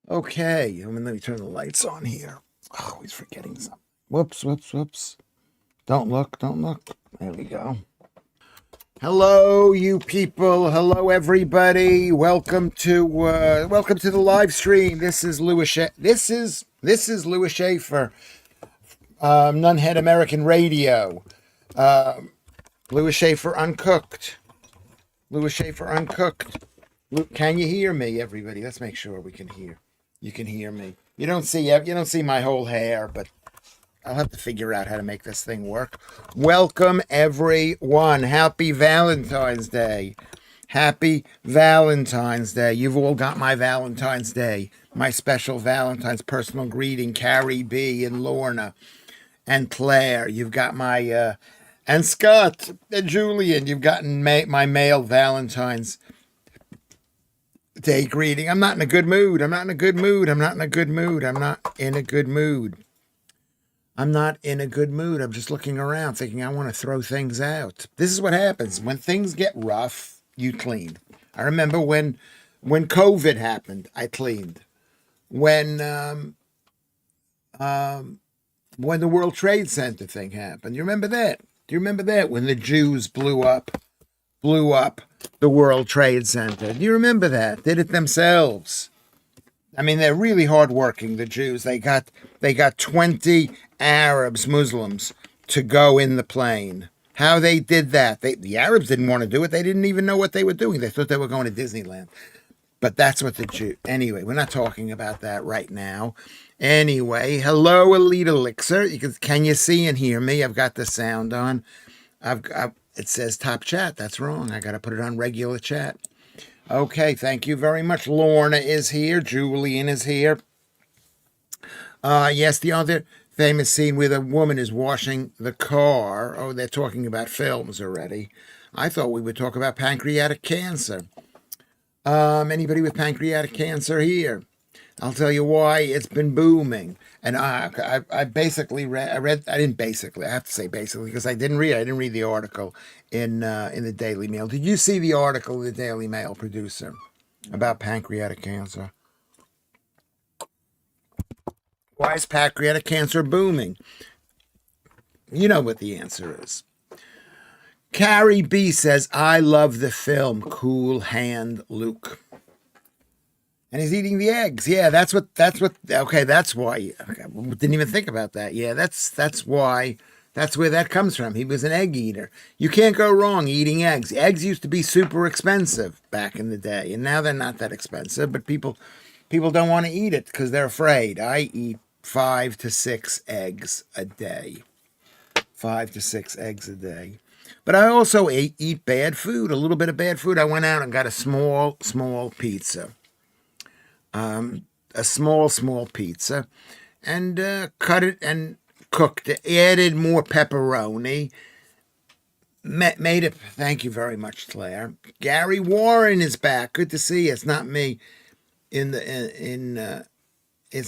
Okay, let me turn the lights on here. Oh, he's forgetting something. Whoops, whoops, whoops. Don't look, don't look. There we go. Hello, you people. Hello, everybody. Welcome to the live stream. This is this is Lewis Schaffer, Nunhead American Radio. Lewis Schaffer Uncooked. Lewis Schaffer Uncooked. Can you hear me, everybody? Let's make sure we can hear. You can hear me. You don't see my whole hair, but I'll have to figure out how to make this thing work. Welcome, everyone. Happy Valentine's Day. Happy Valentine's Day. You've all got my Valentine's Day, my special Valentine's personal greeting, Carrie B. and Lorna and Claire. You've got and Scott and Julian. You've gotten my male Valentine's Day greeting. I'm not in a good mood. I'm not in a good mood. I'm not in a good mood. I'm not in a good mood. I'm not in a good mood. I'm just looking around thinking I want to throw things out. This is what happens when things get rough, you clean. I remember when COVID happened, I cleaned. When the World Trade Center thing happened. You remember that? Do you remember that when the Jews blew up the World Trade Center? Do you remember that? Did it themselves. I mean, they're really hardworking, the Jews. They got 20 Arabs, Muslims, to go in the plane. How they did that? The Arabs didn't want to do it. They didn't even know what they were doing. They thought they were going to Disneyland. But that's what the Jew. Anyway, we're not talking about that right now. Anyway, hello, Elite Elixir. Can you see and hear me? I've got the sound on. It says top chat. That's wrong. I got to put it on regular chat. Okay, thank you very much. Lorna is here. Julian is here. Yes, the other famous scene where the woman is washing the car. Oh, they're talking about films already. I thought we would talk about pancreatic cancer. Anybody with pancreatic cancer here? I'll tell you why it's been booming. And I basically read. I didn't basically. I have to say basically because I didn't read. I didn't read the article in the Daily Mail. Did you see the article in the Daily Mail, producer, about pancreatic cancer? Why is pancreatic cancer booming? You know what the answer is. Carrie B says, "I love the film Cool Hand Luke." And he's eating the eggs. Yeah, okay, that's why. Okay, didn't even think about that. Yeah, that's why. That's where that comes from. He was an egg eater. You can't go wrong eating eggs. Eggs used to be super expensive back in the day, and now they're not that expensive, but people don't want to eat it because they're afraid. I eat 5 to 6 eggs a day. 5 to 6 eggs a day. But I also eat bad food, a little bit of bad food. I went out and got a small pizza. A small pizza, and cut it and cooked it. Added more pepperoni. Made it. Thank you very much, Claire. Gary Warren is back. Good to see you. It's not me. It's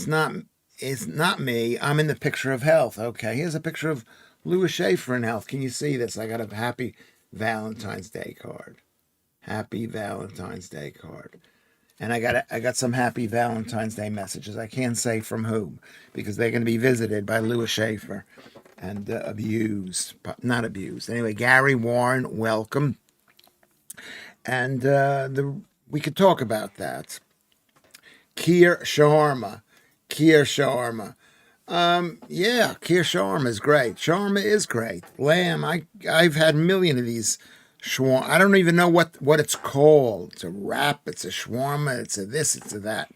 not me. I'm in the picture of health. Okay, here's a picture of Lewis Schaffer in health. Can you see this? I got a happy Valentine's Day card. Happy Valentine's Day card. And I got some happy Valentine's Day messages. I can't say from whom because they're going to be visited by Lewis Schaffer and abused, not abused. Anyway, Gary Warren, welcome. And we could talk about that. Keir Sharma. Yeah, Keir Sharma is great. Sharma is great. Lamb, I've had a million of these shawarma. I don't even know what it's called. It's a wrap, it's a shawarma, it's a this, it's a that.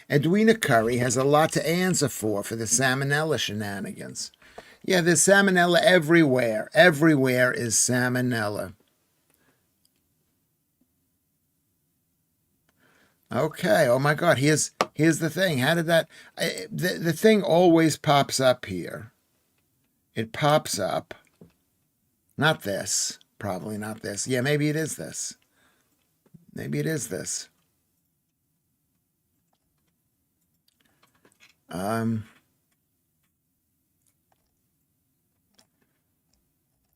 Edwina Curry has a lot to answer for the salmonella shenanigans. Yeah, there's salmonella everywhere. Everywhere is salmonella. Okay. Oh my God. Here's the thing. How did that? The thing always pops up here. It pops up. Not this. Probably not this. Yeah, maybe it is this. Maybe it is this. Um.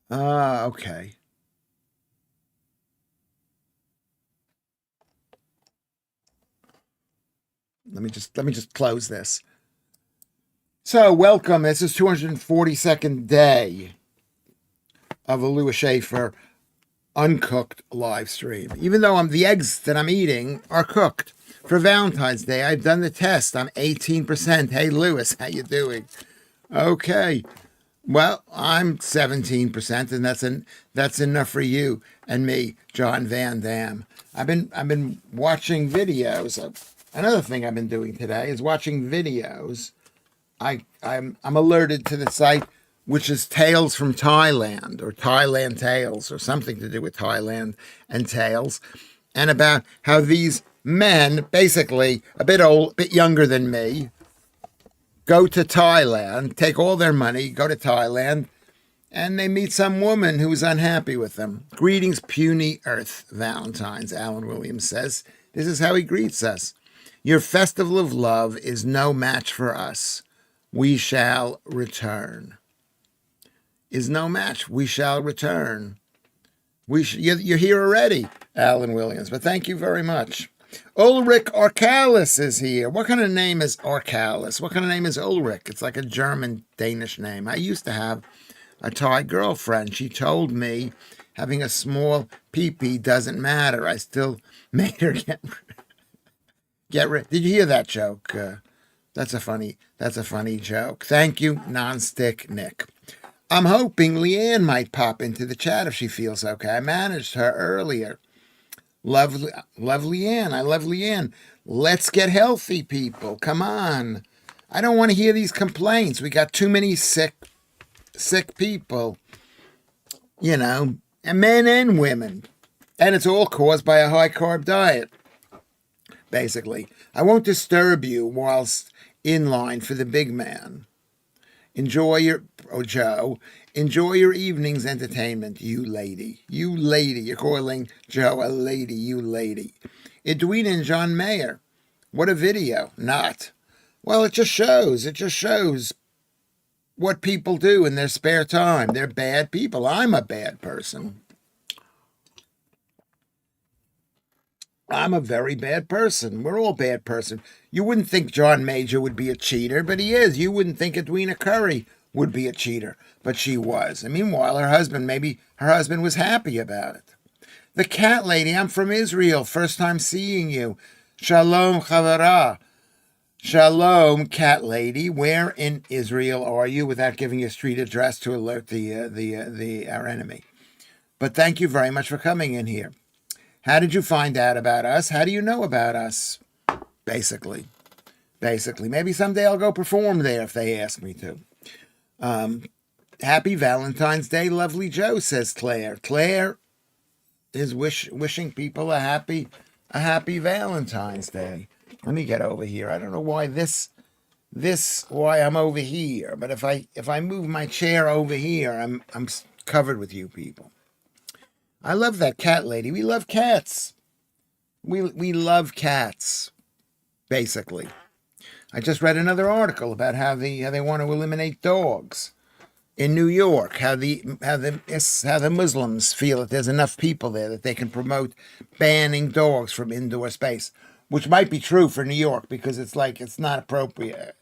Okay. Let me just close this. So welcome. This is 242nd day of a Lewis Schaffer Uncooked live stream. Even though the eggs that I'm eating are cooked. For Valentine's Day, I've done the test. I'm 18%. Hey Lewis, how you doing? Okay. Well, I'm 17%, and that's enough for you and me, John Van Dam. I've been watching videos. Another thing I've been doing today is watching videos. I'm alerted to the site, which is Tales from Thailand, or Thailand Tales, or something to do with Thailand and tales, and about how these men, basically a bit old, a bit younger than me, go to Thailand, take all their money, go to Thailand, and they meet some woman who's unhappy with them. Greetings, puny earth, Valentine's, Alan Williams says. This is how he greets us. Your festival of love is no match for us. We shall return. Is no match. We shall return. You're here already, Alan Williams, but thank you very much. Ulrich Orcalis is here. What kind of name is Orcalis? What kind of name is Ulrich? It's like a German Danish name. I used to have a Thai girlfriend. She told me having a small pee-pee doesn't matter. I still made her get rid. Did you hear that joke? That's a funny joke. Thank you, Nonstick Nick. I'm hoping Leanne might pop into the chat if she feels okay. I managed her earlier. Love Leanne. I love Leanne. Let's get healthy, people. Come on. I don't want to hear these complaints. We got too many sick people, and men and women. And it's all caused by a high-carb diet, basically. I won't disturb you whilst in line for the big man. Joe, enjoy your evening's entertainment, you lady. You lady. You're calling Joe a lady, you lady. Edwina and John Mayer. What a video. Not. Well, it just shows what people do in their spare time. They're bad people. I'm a bad person. I'm a very bad person. We're all bad person. You wouldn't think John Major would be a cheater, but he is. You wouldn't think Edwina Curry would be a cheater, but she was. And meanwhile, her husband was happy about it. The cat lady, I'm from Israel. First time seeing you. Shalom, Chavara. Shalom, cat lady. Where in Israel are you? Without giving your street address to alert our enemy. But thank you very much for coming in here. How did you find out about us? How do you know about us? Basically. Maybe someday I'll go perform there if they ask me to. Happy Valentine's Day, lovely Joe, says Claire. Claire is wishing people a happy Valentine's Day. Let me get over here. I don't know why why I'm over here, but if I move my chair over here, I'm covered with you people. I love that cat lady. We love cats. We love cats, basically. I just read another article about how they want to eliminate dogs in New York. How the Muslims feel that there's enough people there that they can promote banning dogs from indoor space, which might be true for New York because it's not appropriate.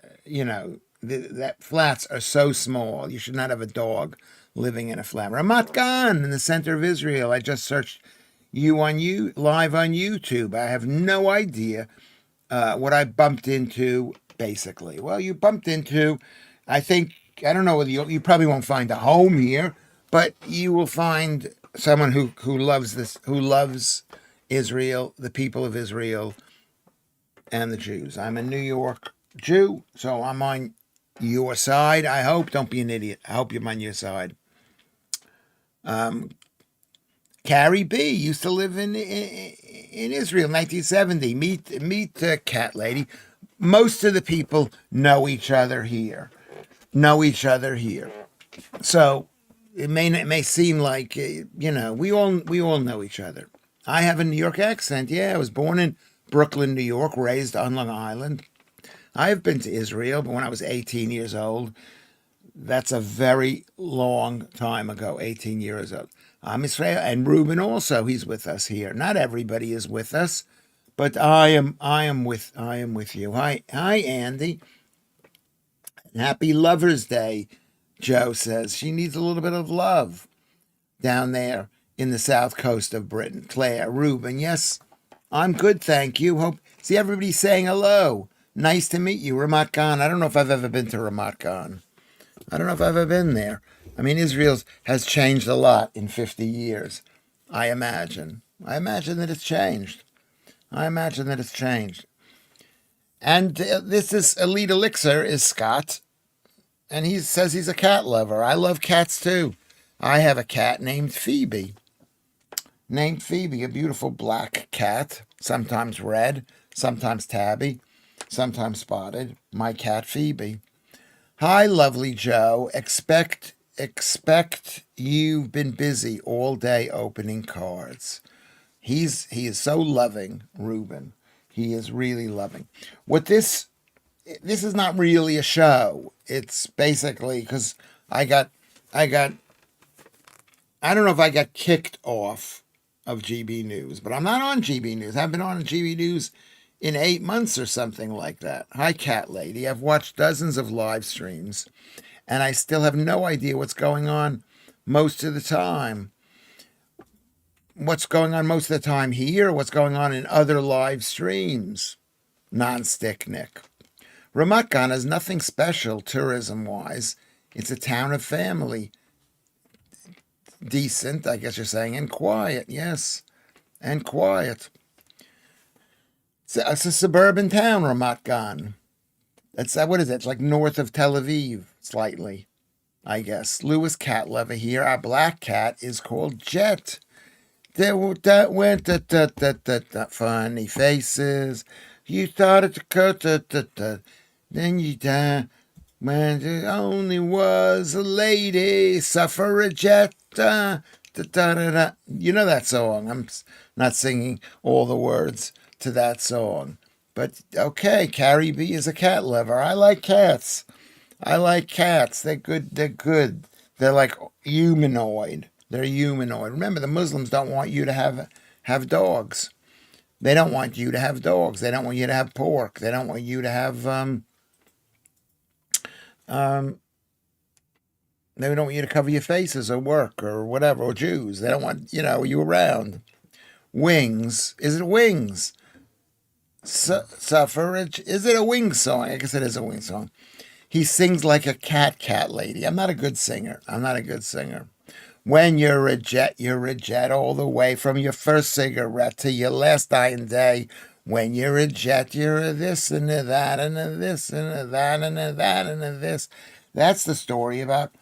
That flats are so small. You should not have a dog living in a flat. Ramat Gan in the center of Israel. I just searched you live on YouTube. I have no idea what I bumped into, basically. Well, you bumped into, I don't know whether you probably won't find a home here, but you will find someone who loves Israel, the people of Israel, and the Jews. I'm a New York Jew, so I'm on your side. I hope. Don't be an idiot. I hope I'm on your side. Carrie B used to live in Israel, 1970. Meet cat lady. Most of the people know each other here. So it may seem like we all know each other. I have a New York accent. Yeah, I was born in Brooklyn, New York, raised on Long Island. I've been to Israel, but when I was 18 years old. That's a very long time ago, 18 years old. I'm Israel, and Ruben also, he's with us here. Not everybody is with us, But I am with you. Hi, Andy. Happy Lover's Day, Joe says. She needs a little bit of love down there in the south coast of Britain. Claire, Ruben, yes, I'm good, thank you. Hope see everybody saying hello. Nice to meet you, Ramat Gan. I don't know if I've ever been to Ramat Gan. I don't know if I've ever been there. I mean, Israel has changed a lot in 50 years. I imagine. I imagine that it's changed. I imagine that it's changed. And this is Elite Elixir is Scott, and he says he's a cat lover. I love cats too. I have a cat named Phoebe. A beautiful black cat, sometimes red, sometimes tabby, sometimes spotted. My cat Phoebe. Hi, lovely Joe. Expect you've been busy all day opening cards. He is so loving, Ruben. He is really loving. What this is not really a show. It's basically because I don't know if I got kicked off of GB News, but I'm not on GB News. I've been on GB News in 8 months or something like that. Hi, Cat Lady. I've watched dozens of live streams, and I still have no idea what's going on most of the time. What's going on most of the time here? What's going on in other live streams? Non-stick Nick. Ramat Gan is nothing special tourism-wise. It's a town of family. Decent, I guess you're saying, and quiet, yes, and quiet. It's a suburban town, Ramat Gan. It's what is it? It's like north of Tel Aviv, slightly, I guess. Lewis cat lover here. Our black cat is called Jet. That went funny faces. You started to cut then you died. When it only was a lady, suffragette. You know that song. I'm not singing all the words to that song. But okay, Carrie B is a cat lover. I like cats. They're good. They're like humanoid. They're humanoid. Remember, the Muslims don't want you to have dogs. They don't want you to have dogs. They don't want you to have pork. They don't want you to have they don't want you to cover your faces or work or whatever, or Jews. They don't want, you around. Wings. Is it Wings? Suffrage. Is it a Wings song? I guess it is a Wings song. He sings like a cat lady. I'm not a good singer. When you're a jet all the way from your first cigarette to your last dying day. When you're a jet, you're a this and a that and a this and a that and a that and a this. That's the story about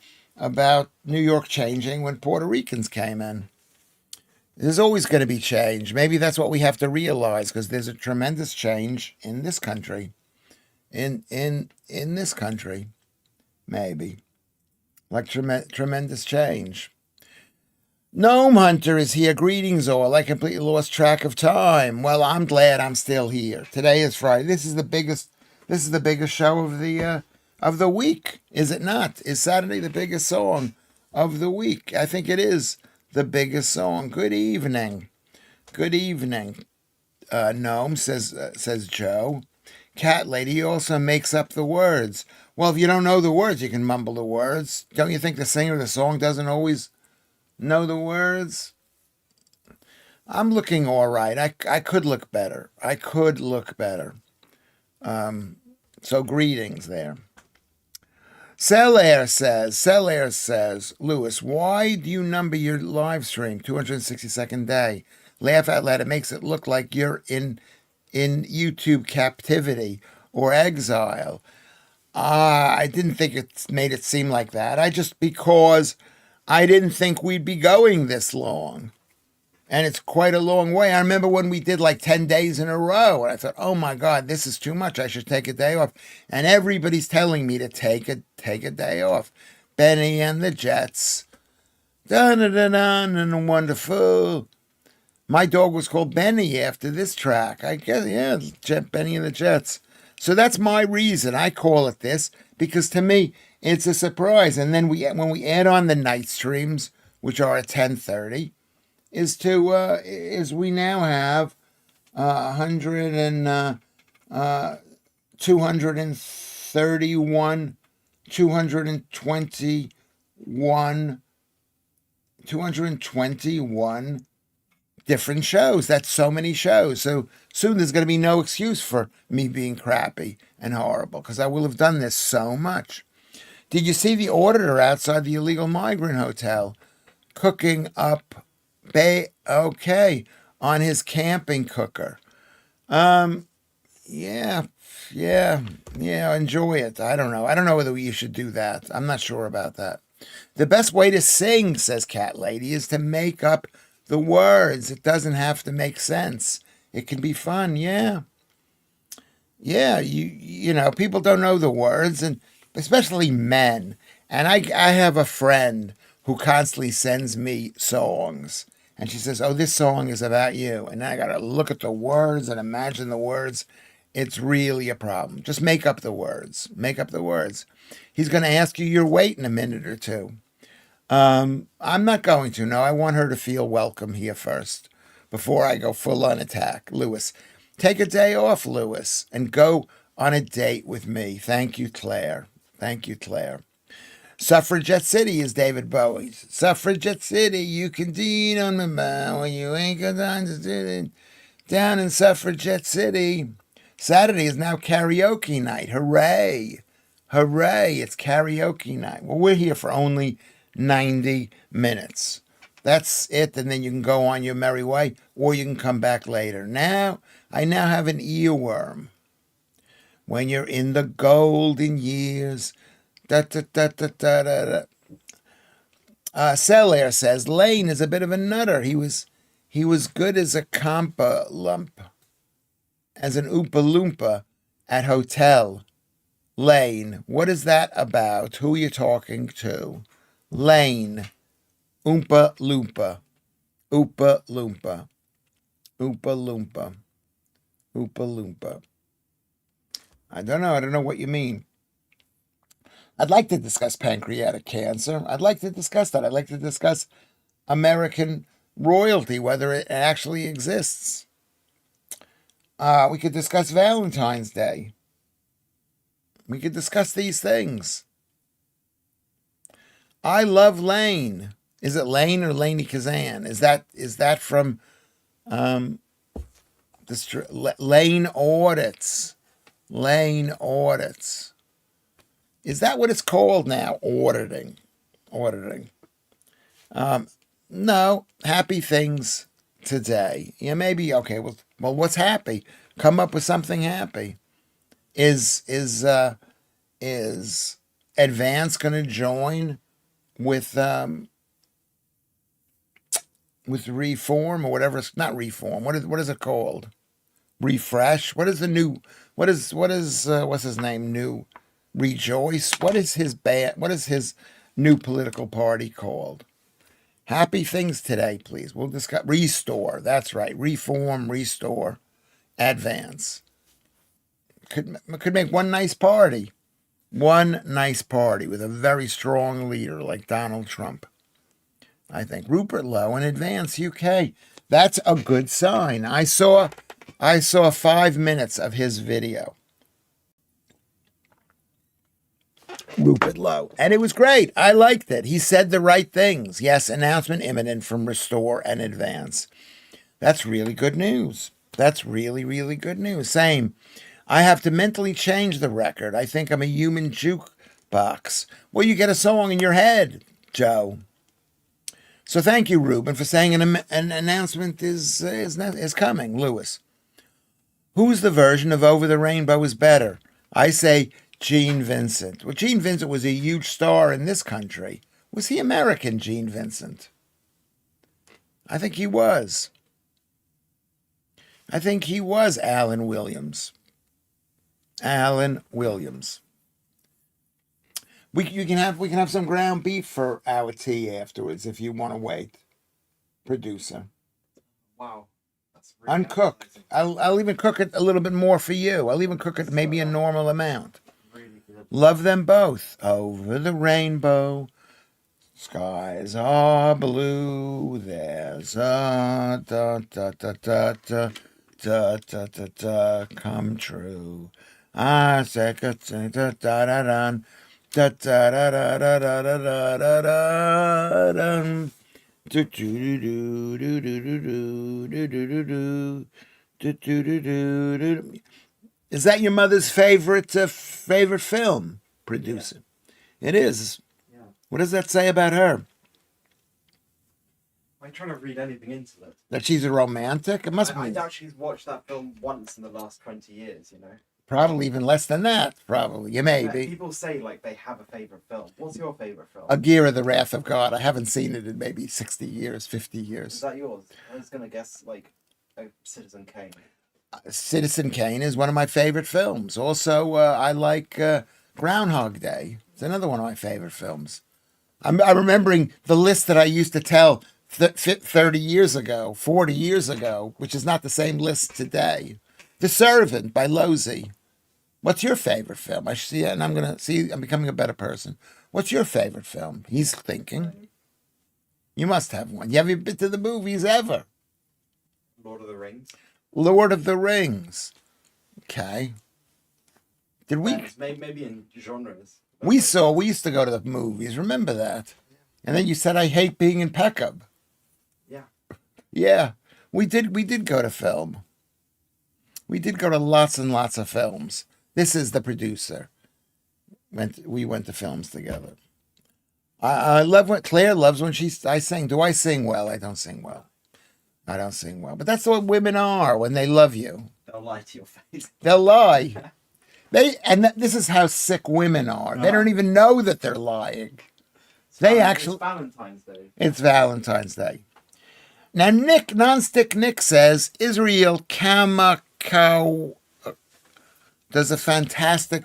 New York changing when Puerto Ricans came in. There's always going to be change. Maybe that's what we have to realize, because there's a tremendous change in this country. In this country, maybe. Like tremendous change. Gnome Hunter is here. Greetings all. I completely lost track of time. Well, I'm glad I'm still here. Today is Friday. This is the biggest show of the week, is it not? Is Saturday the biggest song of the week? I think it is the biggest song. Good evening. Gnome says Joe. Cat Lady also makes up the words. Well, if you don't know the words, you can mumble the words. Don't you think the singer of the song doesn't always know the words? I'm looking all right. I could look better. So greetings there. Cellaire says, Lewis, why do you number your live stream 262nd day? Laugh out loud. It makes it look like you're in YouTube captivity or exile. I didn't think it made it seem like that. Because I didn't think we'd be going this long. And it's quite a long way. I remember when we did like 10 days in a row, and I thought, oh my God, this is too much. I should take a day off. And everybody's telling me to take a day off. Benny and the Jets. Dun-dun-dun-dun, wonderful. My dog was called Benny after this track. I guess, yeah, Benny and the Jets. So that's my reason. I call it this, because to me, it's a surprise. And then when we add on the night streams, which are at 10:30, is we now have 100 and 231, 221, 221 different shows. That's so many shows. So soon there's going to be no excuse for me being crappy and horrible because I will have done this so much. Did you see the auditor outside the illegal migrant hotel cooking up okay on his camping cooker? Yeah, yeah, enjoy it. I don't know. I don't know whether you should do that. I'm not sure about that. The best way to sing, says Cat Lady, is to make up the words. It doesn't have to make sense. It can be fun, yeah. Yeah, you know, people don't know the words, and especially men. And I have a friend who constantly sends me songs. And she says, "Oh, this song is about you." And I got to look at the words and imagine the words. It's really a problem. Just make up the words. Make up the words. He's going to ask you your weight in a minute or two. I'm not going to. No, I want her to feel welcome here first before I go full on attack. Lewis, take a day off, Lewis, and go on a date with me. Thank you, Claire. Thank you, Claire. Suffragette City is David Bowie's. Suffragette City, you can deed on the bow when you ain't got time to do it. Down in Suffragette City. Saturday is now karaoke night. Hooray! Hooray! It's karaoke night. Well, we're here for only 90 minutes. That's it, and then you can go on your merry way, or you can come back later. I now have an earworm. When you're in the golden years, da da da da da da. Celaire says Lane is a bit of a nutter. He was good as a compa lump, as an Oompa Loompa at hotel. Lane, what is that about? Who are you talking to? Lane, Oompa Loompa, Oompa Loompa, Oompa Loompa, Oompa Loompa. I don't know what you mean. I'd like to discuss pancreatic cancer. I'd like to discuss that. I'd like to discuss American royalty, whether it actually exists. We could discuss Valentine's Day. We could discuss these things. I love Lane. Is it Lane or Laney Kazan? Is that from Lane Audits? Lane Audits. Is that what it's called now? Auditing. No, happy things today. Yeah, maybe. Okay. Well, what's happy? Come up with something happy. Is Advance going to join with Reform or whatever? It's not Reform. What is it called? Refresh. What is the new? What is what's his name? New Rejoice. What is his new political party called? Happy things today, please. We'll discuss Restore. That's right. Reform, Restore, Advance. Could make one nice party. One nice party with a very strong leader like Donald Trump. I think Rupert Lowe in Advance UK. That's a good sign. I saw 5 minutes of his video. Rupert Lowe. And it was great. I liked it. He said the right things. Yes, announcement imminent from Restore and Advance. That's really good news. That's really, really good news. Same. I have to mentally change the record. I think I'm a human jukebox. Well, you get a song in your head, Joe. So thank you, Ruben, for saying an announcement is coming. Lewis. Whose the version of Over the Rainbow is better? I say Gene Vincent. Well, Gene Vincent was a huge star in this country. Was he American, Gene Vincent? I think he was. I think he was Alan Williams. Alan Williams. We can have some ground beef for our tea afterwards if you want to wait, producer. Wow. Uncooked. I'll even cook it a little bit more for you. I'll even cook it maybe a normal amount. Love them both. Over the rainbow, skies are blue. There's a da da da da come true. Ah, second da da da da da da da da da da da da da da. Do do do do do do do do do do do do do do do. Is that your mother's favorite film? Producer. Yeah. It is. Yeah. What does that say about her? I'm trying to read anything into it. That she's a romantic? It must be. I've actually watched that film once in the last 20 years, Probably even less than that. Probably. You may be. People say, like, they have a favourite film. What's your favourite film? Agira, The Wrath of God. I haven't seen it in maybe 60 years, 50 years. Is that yours? I was going to guess, like, Citizen Kane. Citizen Kane is one of my favorite films. Also, I like Groundhog Day. It's another one of my favorite films. I'm remembering the list that I used to tell 30 years ago, 40 years ago, which is not the same list today. The Servant by Losey. What's your favorite film? I see it, and I'm becoming a better person. What's your favorite film? He's thinking. You must have one. You haven't been to the movies ever. Lord of the Rings. Lord of the Rings. Okay. Did we? Maybe in genres. We used to go to the movies. Remember that? And then you said, I hate being in Peckham. Yeah. Yeah. We did go to film. We did go to lots and lots of films. This is the producer. We went to films together. I love what Claire loves when I sing. Do I sing well? I don't sing well. I don't sing well. But that's what women are when they love you. They'll lie to your face. They'll lie. This is how sick women are. They don't even know that they're lying. It's Valentine's Day. It's Valentine's Day. Now, Nonstick Nick says Israel Kamako does a fantastic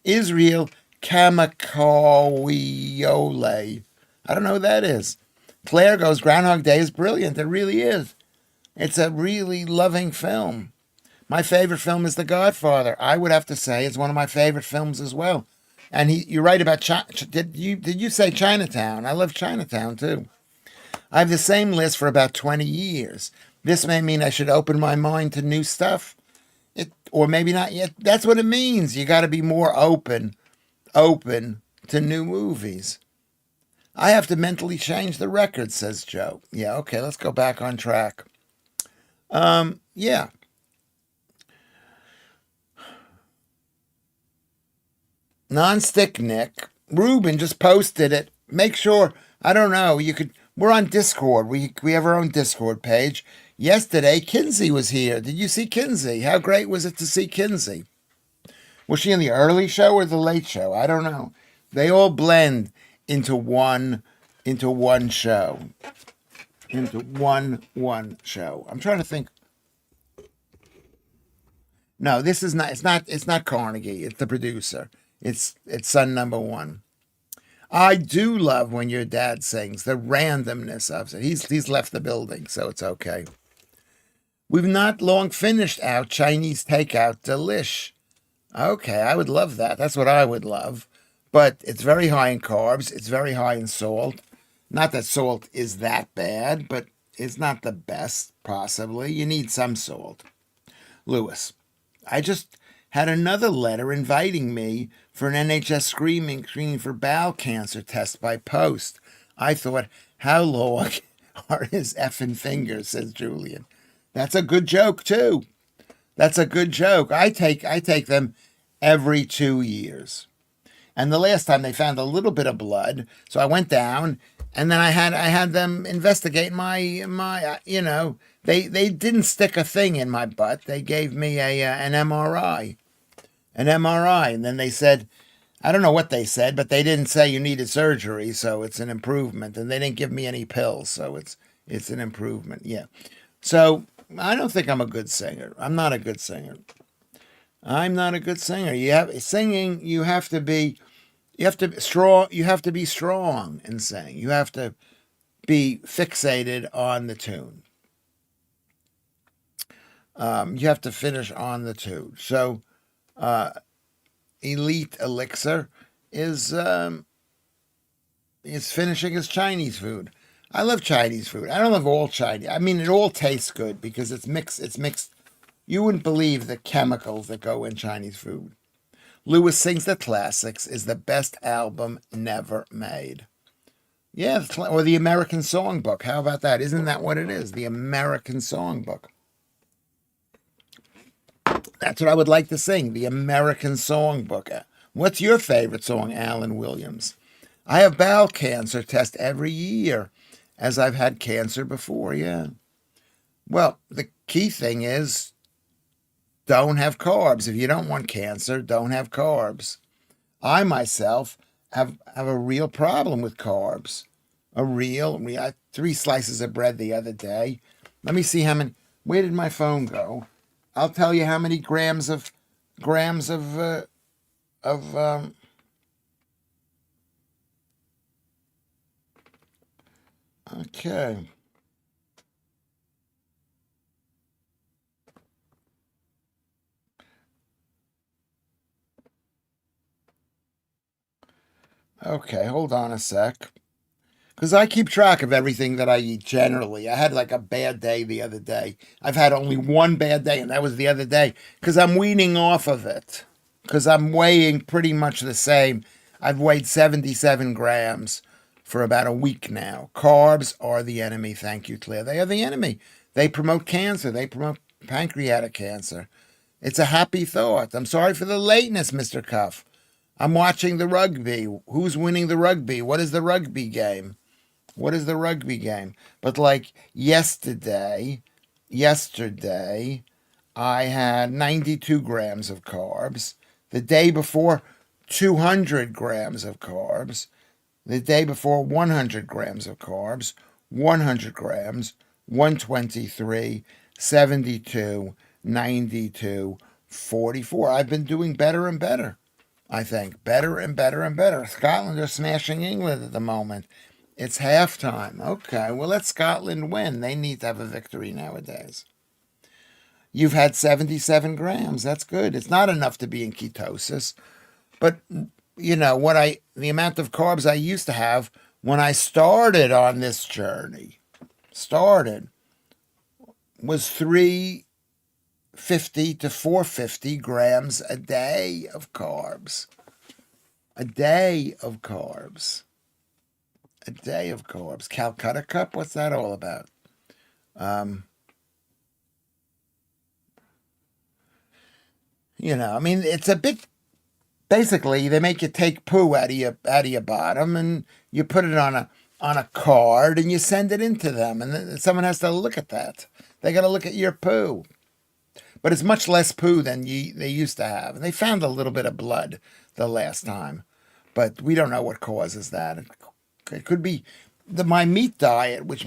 Israel Kamakawiole. I don't know who that is. Claire goes, Groundhog Day is brilliant. It really is. It's a really loving film. My favorite film is The Godfather. I would have to say it's one of my favorite films as well. And you're right about did you say Chinatown? I love Chinatown too. I have the same list for about 20 years. This may mean I should open my mind to new stuff. Or maybe not yet. That's what it means. You got to be more open to new movies. I have to mentally change the record, says Joe. Yeah, okay, let's go back on track. Yeah. Nonstick Nick. Ruben just posted it. Make sure, I don't know, we're on Discord. We have our own Discord page. Yesterday, Kinsey was here. Did you see Kinsey? How great was it to see Kinsey? Was she in the early show or the late show? I don't know. They all blend into one show. Into one show. I'm trying to think. No, this is not. It's not Carnegie. It's the producer. It's son number one. I do love when your dad sings. The randomness of it. He's left the building, so it's okay. We've not long finished our Chinese takeout delish. Okay, I would love that. That's what I would love. But it's very high in carbs. It's very high in salt. Not that salt is that bad, but it's not the best, possibly. You need some salt. Lewis, I just had another letter inviting me for an NHS screening for bowel cancer test by post. I thought, how long are his effing fingers, says Julian. That's a good joke, too. That's a good joke. I take them every 2 years. And the last time they found a little bit of blood, so I went down, and then I had them investigate my they didn't stick a thing in my butt. They gave me an MRI, and then they said, I don't know what they said, but they didn't say you needed surgery, so it's an improvement, and they didn't give me any pills, so it's an improvement. Yeah, so I don't think I'm a good singer. I'm not a good singer. You have to be strong. You have to be strong in singing. You have to be fixated on the tune. You have to finish on the tune. So, Elite Elixir is finishing his Chinese food. I love Chinese food. I don't love all Chinese. I mean, it all tastes good because it's mixed You wouldn't believe the chemicals that go in Chinese food. Lewis Sings the Classics is the best album never made. Yeah, or the American Songbook. How about that? Isn't that what it is? The American Songbook. That's what I would like to sing, the American Songbook. What's your favorite song, Alan Williams? I have bowel cancer test every year, as I've had cancer before, yeah. Well, the key thing is don't have carbs. If you don't want cancer, don't have carbs. I myself have a real problem with carbs. I had 3 slices of bread the other day. Let me see how many. Where did my phone go? I'll tell you how many grams of okay. Okay, hold on a sec. Because I keep track of everything that I eat generally. I had like a bad day the other day. I've had only one bad day, and that was the other day because I'm weaning off of it. Because I'm weighing pretty much the same. I've weighed 77 grams for about a week now. Carbs are the enemy. Thank you, Claire. They are the enemy. They promote cancer, they promote pancreatic cancer. It's a happy thought. I'm sorry for the lateness, Mr. Cuff. I'm watching the rugby. Who's winning the rugby? What is the rugby game? What is the rugby game? But like yesterday, I had 92 grams of carbs. The day before, 200 grams of carbs. The day before, 100 grams of carbs. 100 grams, 123, 72, 92, 44. I've been doing better and better. I think better and better and better. Scotland are smashing England at the moment. It's halftime. Okay, well, let Scotland win. They need to have a victory nowadays. You've had 77 grams. That's good. It's not enough to be in ketosis. But, the amount of carbs I used to have when I started on this journey, was 350 to 450 grams a day of carbs. A day of carbs. A day of carbs. Calcutta Cup, what's that all about? It's a bit. Basically, they make you take poo out of your bottom, and you put it on a card, and you send it into them, and then someone has to look at that. They got to look at your poo, but it's much less poo than they used to have. And they found a little bit of blood the last time, but we don't know what causes that. It could be my meat diet, which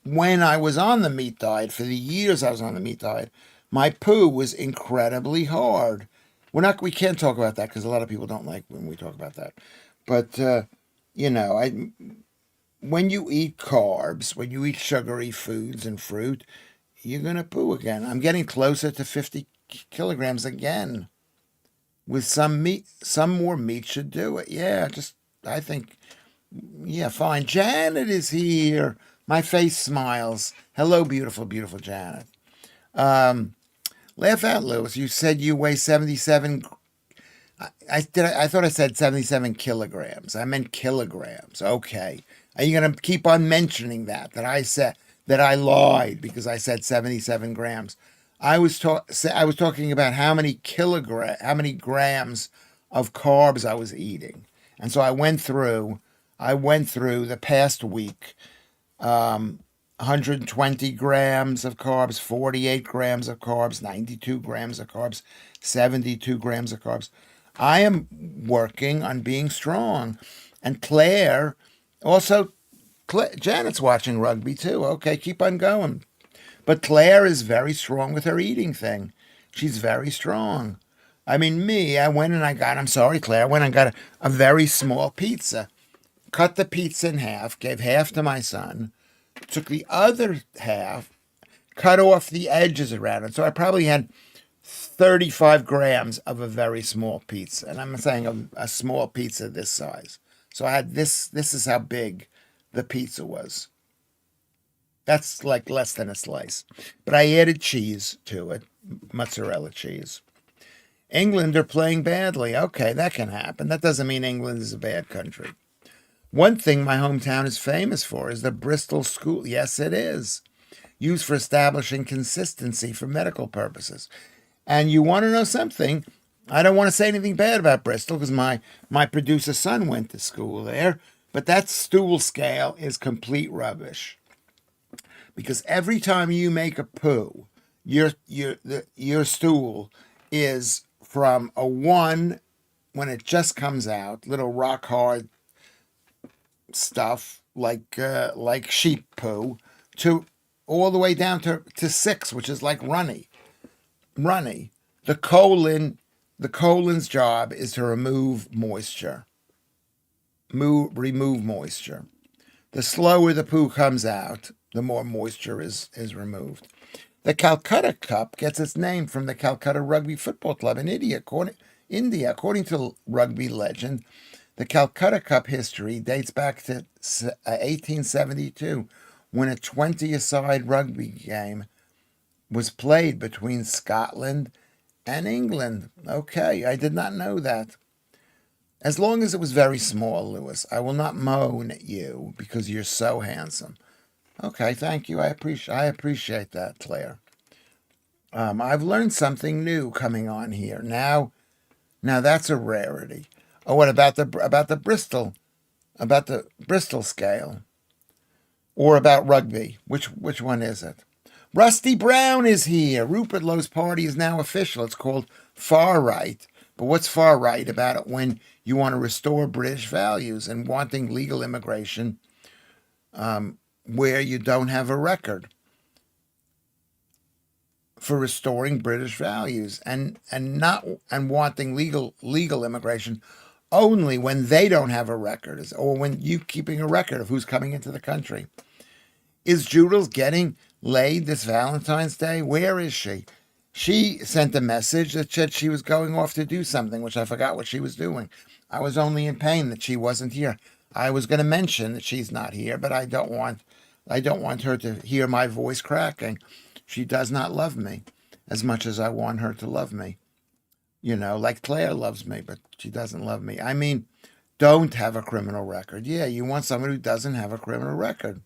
when I was on the meat diet, for the years I was on the meat diet, my poo was incredibly hard. We can't talk about that because a lot of people don't like when we talk about that. But I when you eat carbs, when you eat sugary foods and fruit, you're gonna poo again. I'm getting closer to 50 kilograms again. With some meat, some more meat should do it. Yeah, I think. Yeah, fine. Janet is here. My face smiles. Hello, beautiful, beautiful Janet. Laugh out, Lewis. You said you weigh 77. I thought I said 77 kilograms. I meant kilograms. Okay. Are you going to keep on mentioning that I said that I lied because I said 77 grams? I was talking about how many grams of carbs I was eating. And so I went through the past week, 120 grams of carbs, 48 grams of carbs, 92 grams of carbs, 72 grams of carbs. I am working on being strong. And Claire, Janet's watching rugby too. Okay, keep on going. But Claire is very strong with her eating thing. She's very strong. I mean, I'm sorry, Claire, I went and got a very small pizza. Cut the pizza in half, gave half to my son, took the other half, cut off the edges around it. So I probably had 35 grams of a very small pizza. And I'm saying a small pizza this size. So I had this is how big the pizza was. That's like less than a slice. But I added cheese to it, mozzarella cheese. England are playing badly. Okay, that can happen. That doesn't mean England is a bad country. One thing my hometown is famous for is the Bristol School. Yes, it is. Used for establishing consistency for medical purposes. And you want to know something? I don't want to say anything bad about Bristol because my producer's son went to school there, but that stool scale is complete rubbish. Because every time you make a poo, your stool is from a 1 when it just comes out, little rock hard stuff like sheep poo, to all the way down to 6, which is like runny. The colon's job is to remove moisture. Remove moisture. The slower the poo comes out, the more moisture is removed. The Calcutta Cup gets its name from the Calcutta Rugby Football Club in India. According to rugby legend, the Calcutta Cup history dates back to 1872, when a 20-a-side rugby game was played between Scotland and England. Okay, I did not know that. As long as it was very small, Lewis, I will not moan at you because you're so handsome. Okay, thank you. I appreciate that, Claire. I've learned something new coming on here. Now that's a rarity. Oh, what about the Bristol scale, or about rugby? Which one is it? Rusty Brown is here. Rupert Lowe's party is now official. It's called Far Right. But what's far right about it when you want to restore British values and wanting legal immigration where you don't have a record for restoring British values and wanting legal immigration only when they don't have a record, or when you keeping a record of who's coming into the country? Is Judith getting laid this Valentine's Day? Where is she? She sent a message that said she was going off to do something, which I forgot what she was doing. I was only in pain that she wasn't here. I was going to mention that she's not here, but I don't want her to hear my voice cracking. She does not love me as much as I want her to love me. You know, like Claire loves me, but she doesn't love me. I mean, don't have a criminal record. Yeah, you want someone who doesn't have a criminal record.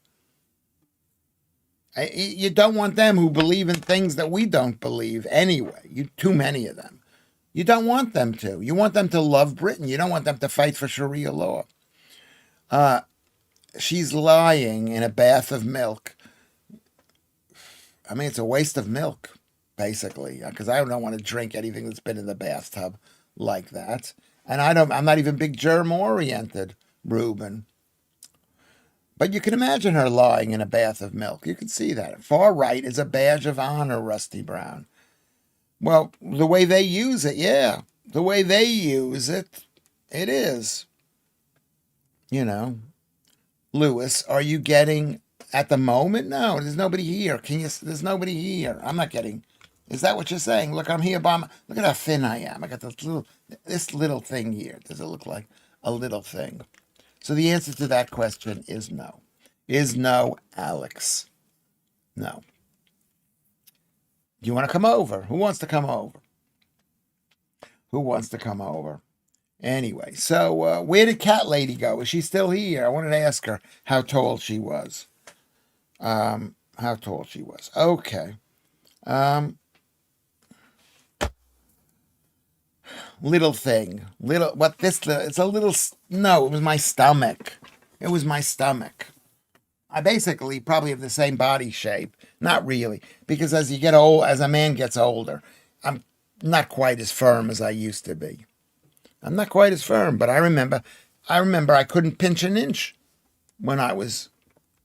You don't want them who believe in things that we don't believe anyway. Too many of them. You don't want them to. You want them to love Britain. You don't want them to fight for Sharia law. She's lying in a bath of milk. I mean, it's a waste of milk, basically, because I don't want to drink anything that's been in the bathtub like that. And I'm not even big germ oriented, Reuben. But you can imagine her lying in a bath of milk. You can see that. Far right is a badge of honor, Rusty Brown. Well, the way they use it, yeah. The way they use it, it is. You know. Lewis, are you getting at the moment? No, there's nobody here. There's nobody here. I'm not getting. Is that what you're saying? Look, I'm here look at how thin I am. I got this little thing here. Does it look like a little thing? So the answer to that question is no. Is no, Alex. No. Do you want to come over? Who wants to come over? Who wants to come over? Anyway, so where did Cat Lady go? Is she still here? I wanted to ask her how tall she was. Okay. Little thing. It's a little, no, it was my stomach. It was my stomach. I basically probably have the same body shape. Not really, because as a man gets older, I'm not quite as firm as I used to be. I'm not quite as firm, but I remember I couldn't pinch an inch when I was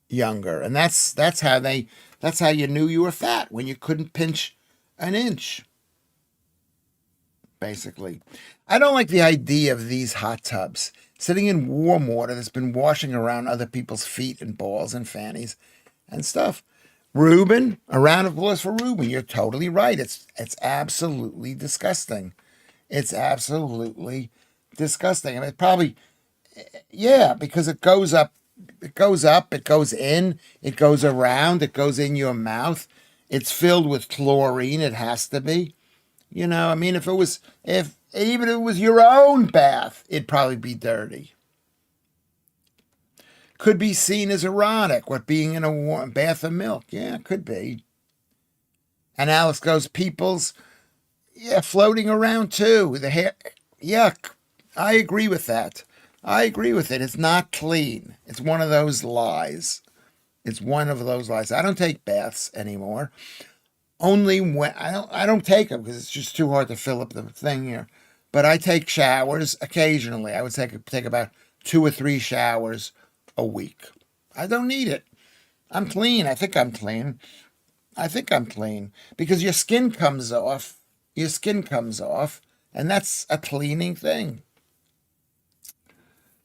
younger, and that's how you knew you were fat, when you couldn't pinch an inch. Basically, I don't like the idea of these hot tubs sitting in warm water that's been washing around other people's feet and balls and fannies and stuff. Reuben, a round of applause for Reuben. You're totally right. It's absolutely disgusting. It's absolutely disgusting. I mean, probably, yeah, because it goes up it goes up, it goes in, it goes around, it goes in your mouth. It's filled with chlorine. It has to be. You know, I mean, if even if it was your own bath, it'd probably be dirty. Could be seen as erotic, what being in a warm bath of milk. Yeah, it could be. And Alice goes, people's, yeah, floating around too. The hair, yuck. I agree with that. I agree with it. It's not clean. It's one of those lies. It's one of those lies. I don't take baths anymore. Only when I don't take them because it's just too hard to fill up the thing here. But I take showers occasionally. I would take about 2 or 3 showers a week. I don't need it. I'm clean. I think I'm clean. Because your skin comes off. Your skin comes off, and that's a cleaning thing.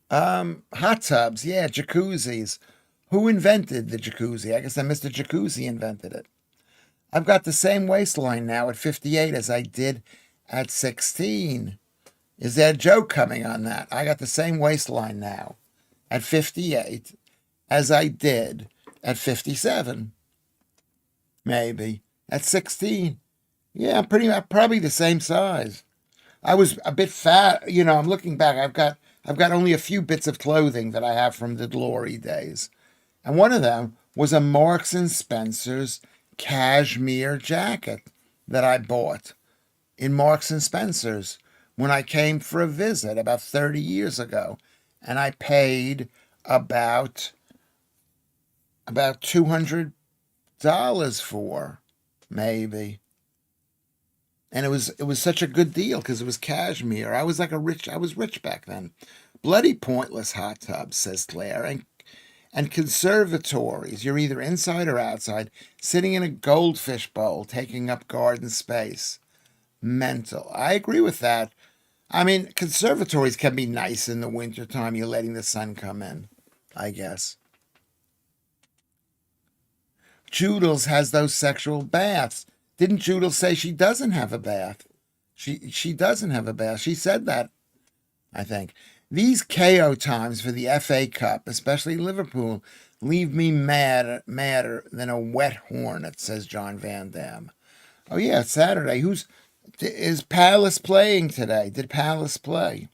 Hot tubs, yeah, jacuzzis. Who invented the jacuzzi? I guess that Mr. Jacuzzi invented it. I've got the same waistline now at 58 as I did at 16. Is there a joke coming on that? I got the same waistline now at 58 as I did at 57. Maybe. At 16. Yeah, probably the same size. I was a bit fat. You know, I'm looking back. I've got only a few bits of clothing that I have from the glory days. And one of them was a Marks and Spencer's cashmere jacket that I bought in Marks and Spencer's when I came for a visit about 30 years ago. And I paid about $200 for, maybe. And it was such a good deal because it was cashmere. I was rich back then. Bloody pointless hot tubs, says Claire. And conservatories, you're either inside or outside, sitting in a goldfish bowl, taking up garden space. Mental. I agree with that. I mean, conservatories can be nice in the wintertime. You're letting the sun come in, I guess. Joodles has those sexual baths. Didn't Joodles say she doesn't have a bath? She doesn't have a bath. She said that, I think. These KO times for the FA Cup, especially Liverpool, leave me madder than a wet hornet, says John Van Dam. Oh, yeah, it's Saturday. Is Palace playing today? Did Palace play?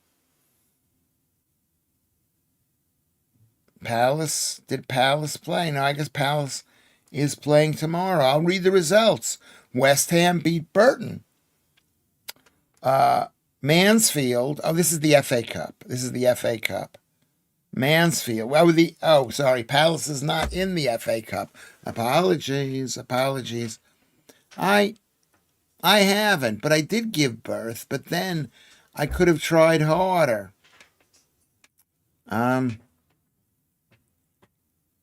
Did Palace play? No, I guess Palace is playing tomorrow. I'll read the results. West Ham beat Burton. Mansfield. Oh, this is the FA Cup. Mansfield. Palace is not in the FA Cup. Apologies. I haven't, but I did give birth, but then I could have tried harder.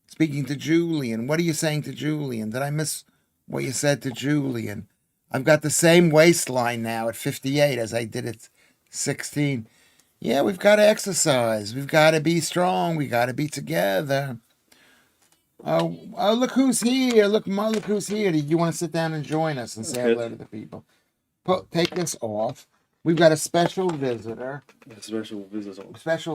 Speaking to Julian. What are you saying to Julian? Did I miss what you said to Julian? I've got the same waistline now at 58 as I did at 16. Yeah, we've got to exercise. We've got to be strong. We got to be together. Oh, look who's here. Look who's here. Do you want to sit down and join us and say hello to the people? Take this off. We've got a special visitor. Special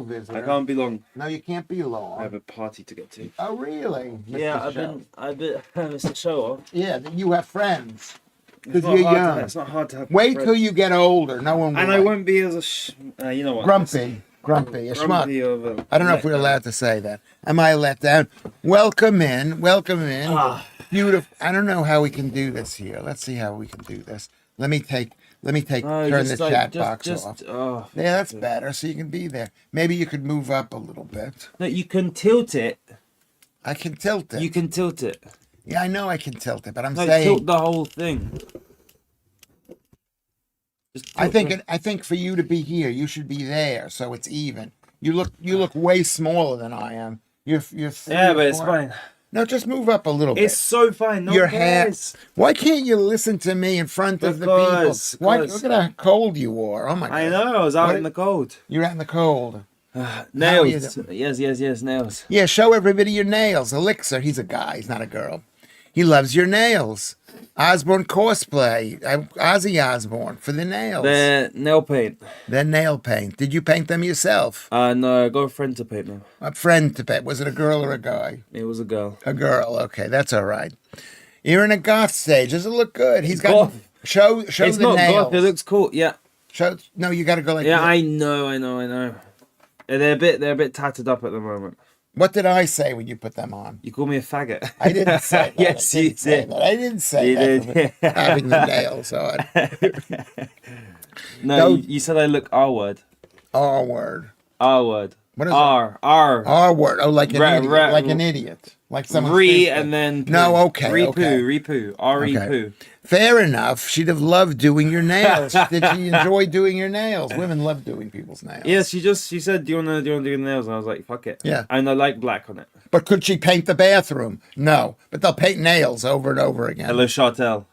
visitor. I can't be long. No, you can't be long. I have a party to get to. Oh, really? Yeah, I've been Mr. Show. Yeah, you have friends. Because you're young. It's not hard to have Wait friends. till you get older. No one will. And I won't be as you know what? Grumpy. A schmuck. I don't know if we're letdown. allowed to say that. Am I let down? Welcome in. Beautiful. I don't know how we can do this here. Let's see how we can do this. Let me turn the chat box off. Yeah, that's better. So you can be there. Maybe you could move up a little bit. No, you can tilt it. I can tilt it. You can tilt it. Yeah, I know I can tilt it, but I'm No, saying tilt the whole thing. I think for you to be here, you should be there, so it's even. You look way smaller than I am. You're Yeah, but it's fine. No, just move up a little bit. It's so fine. No Your cares. hair. Why can't you listen to me in front of the people? Why? Look at how cold you are. Oh my God. I know. I was out in the cold. You're out in the cold. Nails. Yes, nails. Yeah, show everybody your nails. Elixir. He's a guy. He's not a girl. He loves your nails. Osborne cosplay. Ozzy Osbourne for the nails. They're nail paint. They're nail paint. Did you paint them yourself? No, I got a friend to paint them. A friend to paint. Was it a girl or a guy? It was a girl. A girl. Okay, that's all right. You're in a goth stage. Does it look good? He's got Goth. show It's the not nails. goth. It looks cool. Yeah. No, you got to go like Yeah, this. I know. They're a bit tattered up at the moment. What did I say when you put them on? You call me a faggot. I didn't say that. Yes, you did. I didn't say You that. did. For having the nails on. No, you said I look R word. R word. R word. What is R? R word. Oh, like an idiot. Ra- Like an idiot. Like someone. Re stupid. and then poo. No, okay. Okay. Repoo. R-E Okay. poo. Fair enough. She'd have loved doing your nails. Did she enjoy doing your nails? Women love doing people's nails. Yeah, she said, do you wanna do the nails? And I was like, fuck it. Yeah. And I like black on it. But could she paint the bathroom? No. But they'll paint nails over and over again. Hello, Chartel.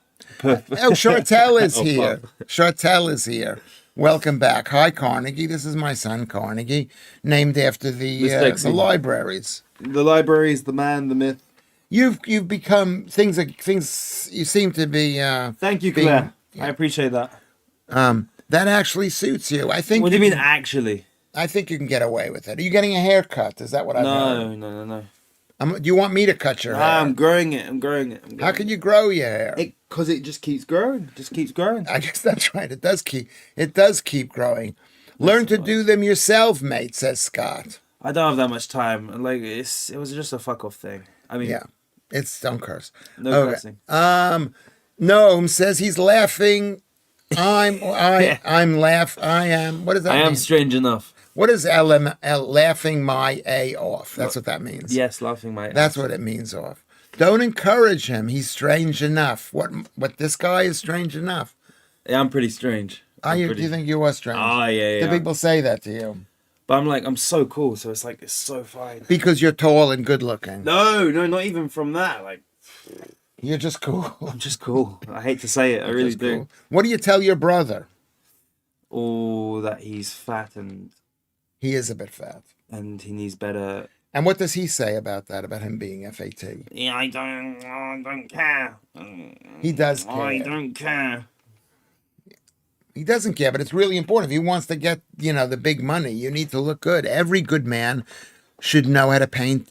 Oh, Chartel is Oh, here. fuck. Chartel is here. Welcome back. Hi, Carnegie. This is my son, Carnegie, named after the libraries. The libraries, the man, the myth. You've become things. You seem to be. Thank you, being- Claire. I appreciate that. That actually suits you. I think. What do you mean, actually? I think you can get away with it. Are you getting a haircut? Is that what I've heard? No. Do you want me to cut your hair? I'm growing it. How can you grow your hair? Because it just keeps growing. I guess that's right. It does keep growing. Learn to do them yourself, mate, says Scott. I don't have that much time. And like, it was just a fuck off thing. I mean, Yeah. Don't curse. No Okay. cursing. Noam says he's laughing. I am. What does that I mean? am strange enough. What is laughing my A off? That's what that means. Yes, laughing my. That's what it means off. Don't encourage him. He's strange enough. What this guy is strange enough. Yeah, I'm pretty strange. Do you think you are strange? Yeah. Do people say that to you? But I'm like, I'm so cool, so it's like, it's so fine. Because you're tall and good looking. No, not even from that. Like, You're just cool. I'm just cool. I hate to say it, I really Just do. cool. What do you tell your brother? Oh, that he's fat and He is a bit fat. he needs better. And what does he say about that, about him being FAT? Yeah, I don't care. He does care. I don't care. He doesn't care, but it's really important. If he wants to get, the big money, you need to look good. Every good man should know how to paint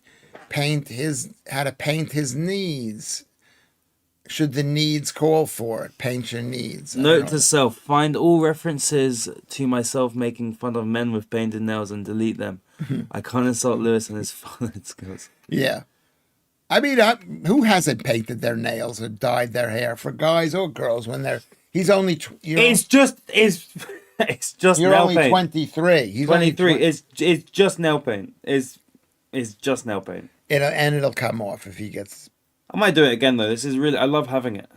his needs. Should the needs call for it, paint your needs. Note to self: find all references to myself making fun of men with painted nails and delete them. I can't insult Lewis and his fun skills. Yeah. I mean, who hasn't painted their nails or dyed their hair, for guys or girls, when he's only... It's just You're nail only paint. 23. He's only 23. It's just nail paint. It's just nail paint. And it'll come off if he gets... I might do it again though. This is really, I love having it,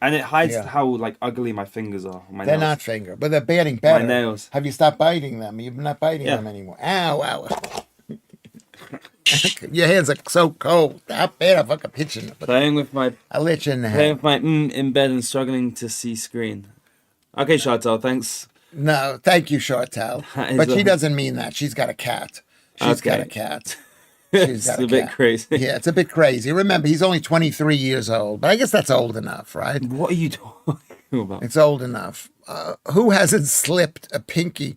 and it hides Yeah. how like ugly my fingers are. My They're nails. not finger, but they're getting better. My nails. Have you stopped biting them? You're not biting Yeah. them anymore. Ow. Your hands are so cold. How bad if I could pitch in Playing with my I'll let you in the playing head. with my in bed and struggling to see screen. Okay, Chantal, thanks. No, thank you, Chartel. That is But she a- doesn't mean that. She's got a cat. She's got a Okay. cat. It's got a bit cat. crazy. Yeah, it's a bit crazy. Remember, he's only 23 years old, but I guess that's old enough, right? What are you talking about? It's old enough. Who hasn't slipped a pinky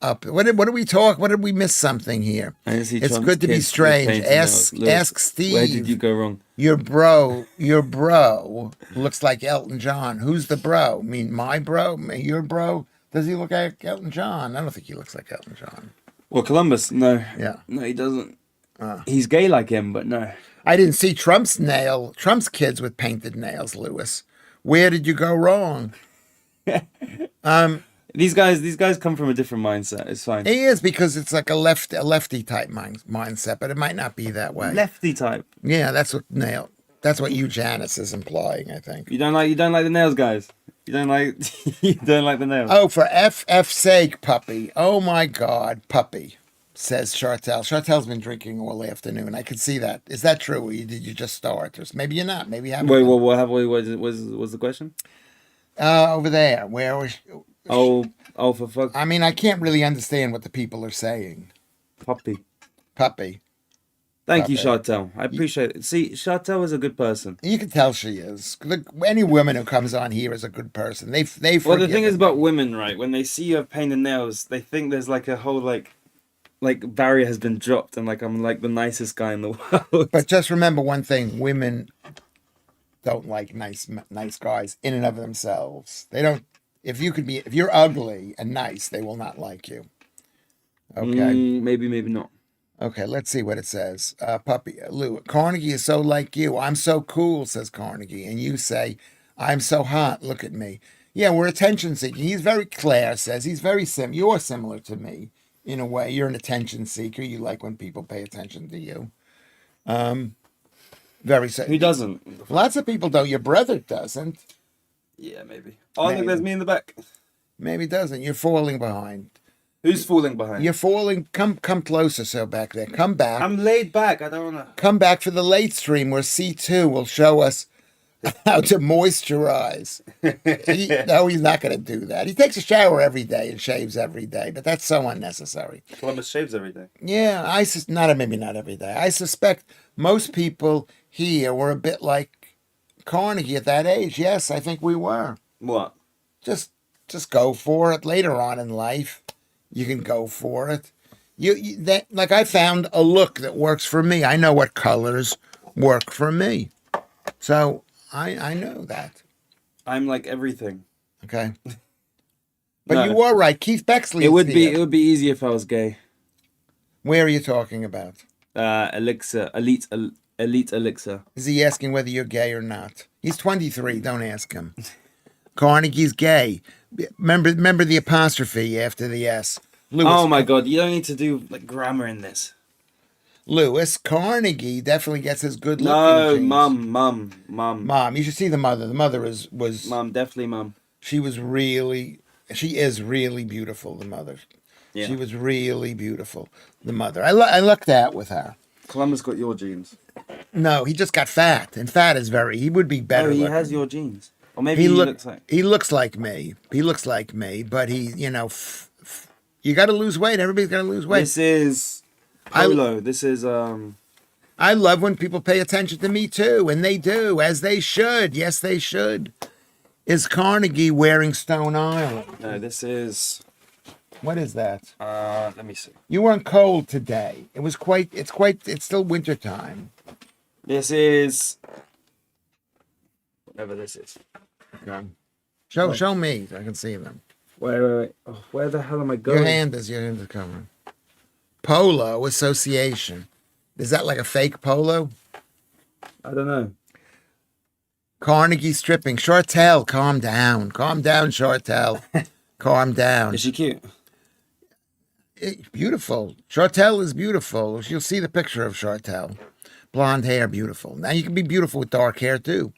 up? What did we talk? What did we miss something here? I didn't see It's Trump's good to be kids with strange. painted nails. Lewis, Ask Steve. Where did you go wrong? Your bro looks like Elton John. Who's the bro? I mean, my bro? Your bro? Does he look like Elton John? I don't think he looks like Elton John. Well, Columbus, no. Yeah. No, he doesn't. He's gay like him, but no. I didn't see Trump's kids with painted nails, Lewis. Where did you go wrong? These guys come from a different mindset. It's fine. He is, because it's like a lefty type mindset, but it might not be that way. Lefty type. Yeah, that's what Eugenics is implying, I think. You don't like the nails, guys. You don't like the nails. Oh, for F's sake, puppy. Oh my God, puppy, says Chartel. Chartel's been drinking all afternoon. I can see that. Is that true? Or did you just start? Or maybe you're not. Maybe you haven't. Wait, what was the question? Over there. Where was... Oh, for fuck. I mean, I can't really understand what the people are saying. Puppy. Puppy. Thank you, puppy. Chantel. I appreciate it. See, Chantel is a good person. You can tell she is. Any woman who comes on here is a good person. They've Well, the thing is forgiven about me. women, right? When they see you have painted nails, they think there's like a whole like barrier has been dropped, and like I'm like the nicest guy in the world. But just remember one thing: women don't like nice guys in and of themselves. They don't. If you're ugly and nice, they will not like you. Okay. Maybe, maybe not. Okay, let's see what it says. Puppy, Lou, Carnegie is so like you. I'm so cool, says Carnegie. And you say, I'm so hot. Look at me. Yeah, we're attention seeking. He's very, Claire says, he's very you're similar to me in a way. You're an attention seeker. You like when people pay attention to you. Very, Who doesn't? lots of people don't. Your brother doesn't. Yeah, maybe. Oh, Maybe. look, there's me in the back. Maybe doesn't. You're falling behind. Who's falling behind? You're falling. Come closer, so back there. Come back. I'm laid back. I don't wanna. Come back for the late stream where C2 will show us how to moisturize. No, he's not going to do that. He takes a shower every day and shaves every day, but that's so unnecessary. Columbus shaves every day. Yeah, maybe not every day. I suspect most people here were a bit like Carnegie at that age. Yes, I think we were. What? Just go for it. Later on in life, you can go for it. Like I found a look that works for me. I know what colors work for me. So I know that. I'm like everything. Okay. But No. you were right. Keith Bexley. It would is be here. easy if I was gay. Where are you talking about? Elixir, elite elixir. Is he asking whether you're gay or not? He's 23. Don't ask him. Carnegie's gay. Remember the apostrophe after the S. Lewis, Oh my God! You don't need to do like grammar in this. Lewis Carnegie definitely gets his good looking. No, genes. mum. Mom, you should see the mother. The mother was Mum, definitely mum. she is really beautiful. The mother. Yeah. She was really beautiful. The mother. I lucked out with her. Columbus got your genes. No, he just got fat, and fat is he would be better. Oh, he looking. has your genes. Or maybe he looks like. He looks like me. He looks like me, but he, you got to lose weight. Everybody's got to lose weight. This is polo. This is I love when people pay attention to me too, and they do, as they should. Yes, they should. Is Carnegie wearing Stone Island? No, this is. What is that? Let me see. You weren't cold today. It's still winter time. This is. Whatever this is. Okay. Show me so I can see them. Wait. Oh, where the hell am I going? Your hand is covering. Polo Association. Is that like a fake polo? I don't know. Carnegie stripping. Chartel, calm down. Calm down, Chartel. Calm down. Is she cute? Beautiful. Chartel is beautiful. You'll see the picture of Chartel. Blonde hair, beautiful. Now you can be beautiful with dark hair too.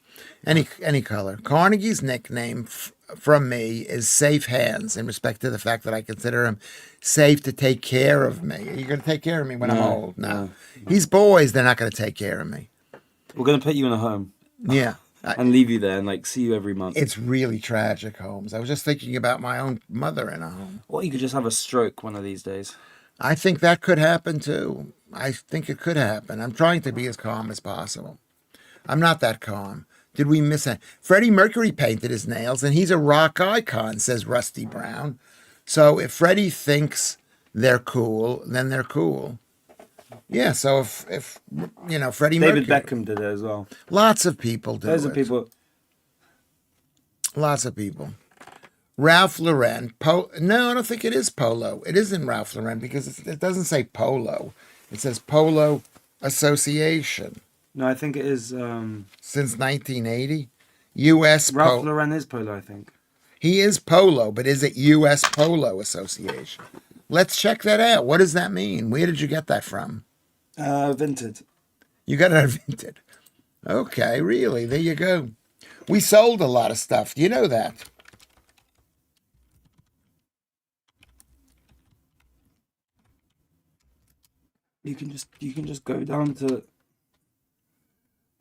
Any color. Carnegie's nickname from me is Safe Hands in respect to the fact that I consider him safe to take care of me. Are you going to take care of me when I'm old? No. He's boys. They're not going to take care of me. We're gonna put you in a home. Yeah. And leave you there and like see you every month. It's really tragic, Holmes. I was just thinking about my own mother in a home. Or you could just have a stroke one of these days. I think that could happen too. I think it could happen. I'm trying to be as calm as possible. I'm not that calm. Did we miss it? Freddie Mercury painted his nails, and he's a rock icon, says Rusty Brown. So if Freddie thinks they're cool, then they're cool. Yeah, so if Freddie David Mercury. Beckham did it as well. Lots of people do Those are it. people. Lots of people. Ralph Lauren. No, I don't think it is Polo. It isn't Ralph Lauren because it doesn't say Polo. It says Polo Association. No, I think it is. Since 1980. U.S. Ralph Lauren is polo, I think. He is Polo, but is it U.S. Polo Association? Let's check that out. What does that mean? Where did you get that from? Vinted. You got it out of Vinted. Okay, really? There you go. We sold a lot of stuff. Do you know that? You can just go down to.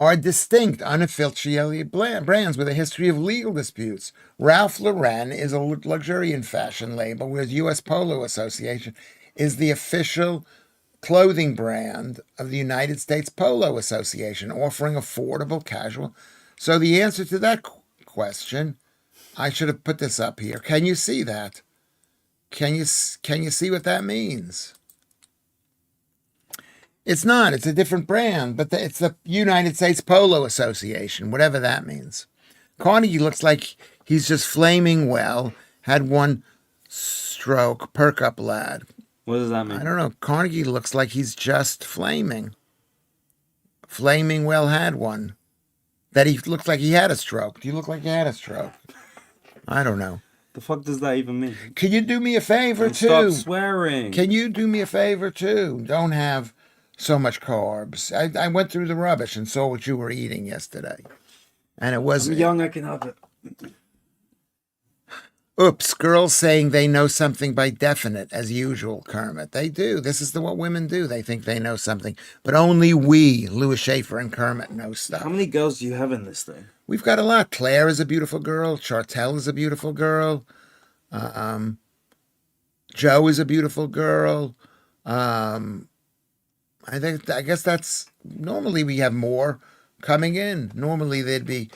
Are distinct, unaffiliated brands with a history of legal disputes. Ralph Lauren is a luxuriant fashion label, whereas U.S. Polo Association is the official clothing brand of the United States Polo Association, offering affordable casual. So the answer to that question, I should have put this up here. Can you see that? Can you see what that means? It's not. It's a different brand, but it's the United States Polo Association, whatever that means. Carnegie looks like he's just flaming well. Had one stroke. Perk up, lad. What does that mean? I don't know. Carnegie looks like he's just flaming. Flaming well had one. That he looks like he had a stroke. Do you look like you had a stroke? I don't know. The fuck does that even mean? Can you do me a favor, And too? stop swearing. Can you do me a favor, too? Don't have so much carbs. I went through the rubbish and saw what you were eating yesterday. And it I'm wasn't... young, I can have it. Oops, girls saying they know something by definite, as usual, Kermit. They do. This is what women do. They think they know something. But only we, Lewis Schaffer and Kermit, know stuff. How many girls do you have in this thing? We've got a lot. Claire is a beautiful girl. Chartel is a beautiful girl. Joe is a beautiful girl. I guess that's... Normally we have more coming in. Normally there'd be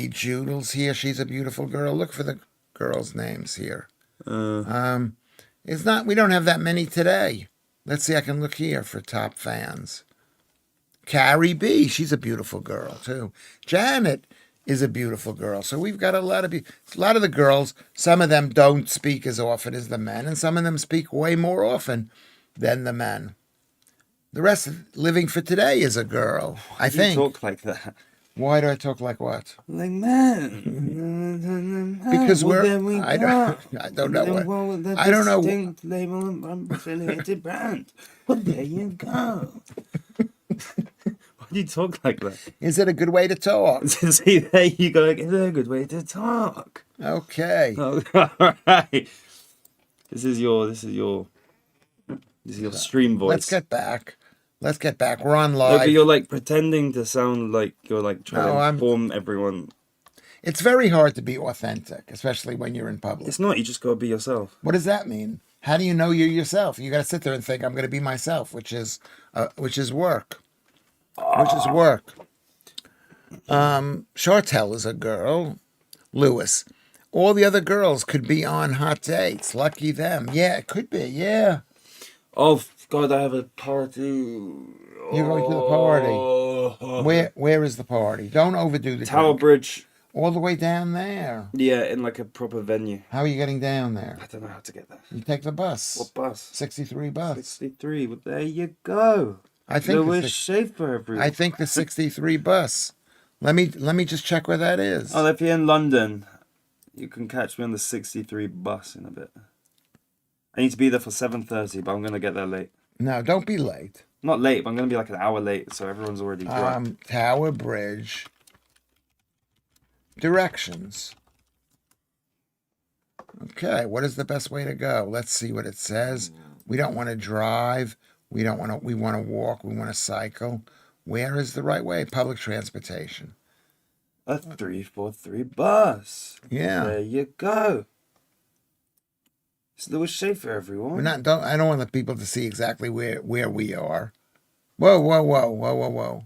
Joodles here. She's a beautiful girl. Look for the girls' names here. It's not. We don't have that many today. Let's see. I can look here for top fans. Carrie B. She's a beautiful girl too. Janet is a beautiful girl. So we've got a lot of the girls. Some of them don't speak as often as the men, and some of them speak way more often than the men. The rest of Living for Today is a girl. I think. You talk like that. Why do I talk like what? Like man. Because well, I don't know what. I don't know. Label and affiliated brand. Well, there you go. Why do you talk like that? Is it a good way to talk? See, there you go. It's a good way to talk. Okay. Oh, all right. This is your stream voice. Let's get back. We're on No, live. but you're like pretending to sound like you're like trying to inform everyone. It's very hard to be authentic, especially when you're in public. It's not. You just gotta be yourself. What does that mean? How do you know you're yourself? You got to sit there and think, I'm going to be myself, which is work. Which is work. Chartel is a girl. Lewis. All the other girls could be on hot dates. Lucky them. Yeah, it could be. Yeah. Oh God, I have a party. You're going to the party. Where is the party? Don't overdo the Tower drink. Bridge. All the way down there. Yeah, in like a proper venue. How are you getting down there? I don't know how to get there. You take the bus. What bus? 63 bus. 63. Well, there you go. I think Lewis Schaffer, everyone. I think the 63 bus. Let me just check where that is. Oh, if you're in London, you can catch me on the 63 bus in a bit. I need to be there for 7:30, but I'm gonna get there late. No, don't be late. Not late, but I'm gonna be like an hour late, so everyone's already drunk. Tower Bridge. Directions. Okay, what is the best way to go? Let's see what it says. We don't want to drive. We want to walk. We want to cycle. Where is the right way? Public transportation. A 343 bus. Yeah. There you go. It's Lewis Schaffer, everyone. I don't want the people to see exactly where we are. Whoa.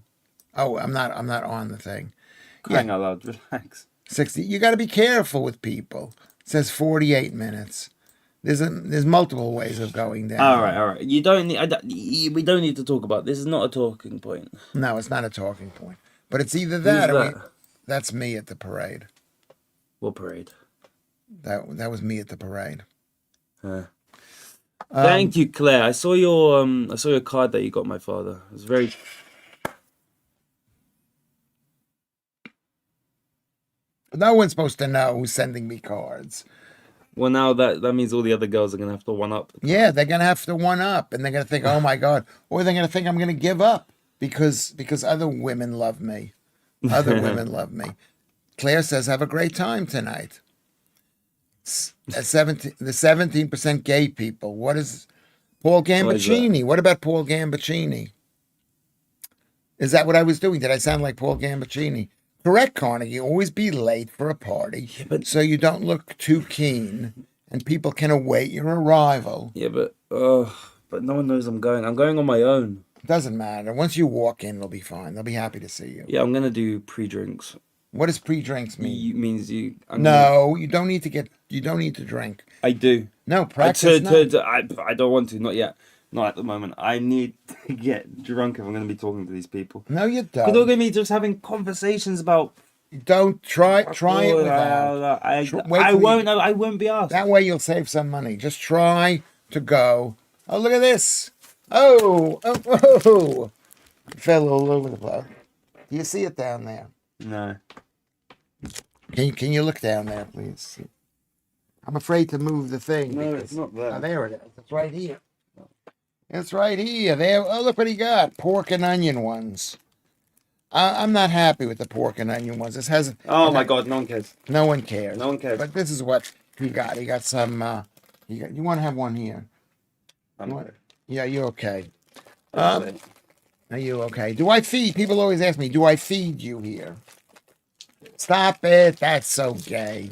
Oh, I'm not on the thing. Crying out loud, relax. 60. You got to be careful with people. It says 48 minutes. There's multiple ways of going down. All right. You don't need. We don't need to talk about this. Is not a talking point. No, it's not a talking point. But it's either that Who's or that? that's me at the parade. What parade? That was me at the parade. Thank you, Claire. I saw your card that you got my father. It was very. No one's supposed to know who's sending me cards. Well, now that means all the other girls are gonna have to one up. Yeah, they're gonna have to one up, and they're gonna think, "Oh my God," or they're gonna think I'm gonna give up because other women love me. Other women love me. Claire says, "Have a great time tonight." At 17% gay people. What is Paul Gambaccini? What about Paul Gambaccini? Is that what I was doing? Did I sound like Paul Gambaccini? Correct, Carnegie. Always be late for a party, so you don't look too keen, and people can await your arrival. Yeah, but But no one knows I'm going. I'm going on my own. Doesn't matter. Once you walk in, they'll be fine. They'll be happy to see you. Yeah, I'm gonna do pre-drinks. What does pre-drinks mean? Means you. No, you don't need to get. You don't need to drink. I do. No, practice. I don't want to. Not yet. Not at the moment. I need to get drunk if I'm going to be talking to these people. No, you Because they're don't. going to be just having conversations about. Don't try it without. I won't. I won't be asked. That way you'll save some money. Just try to go. Oh, look at this. Oh. It fell all over the place. Do you see it down there? No. Can you look down there, please? I'm afraid to move the thing. No, it's not there. Oh, there it is. It's right here. It's right here. There. Oh, look what he got. Pork and onion ones. I'm not happy with the pork and onion ones. This has. Oh my God! No one cares. No one cares. No one cares. But this is what he got. He got some. You want to have one here? Yeah, you're okay. Are you okay? Do I feed? People always ask me, do I feed you here? Stop it. That's so gay.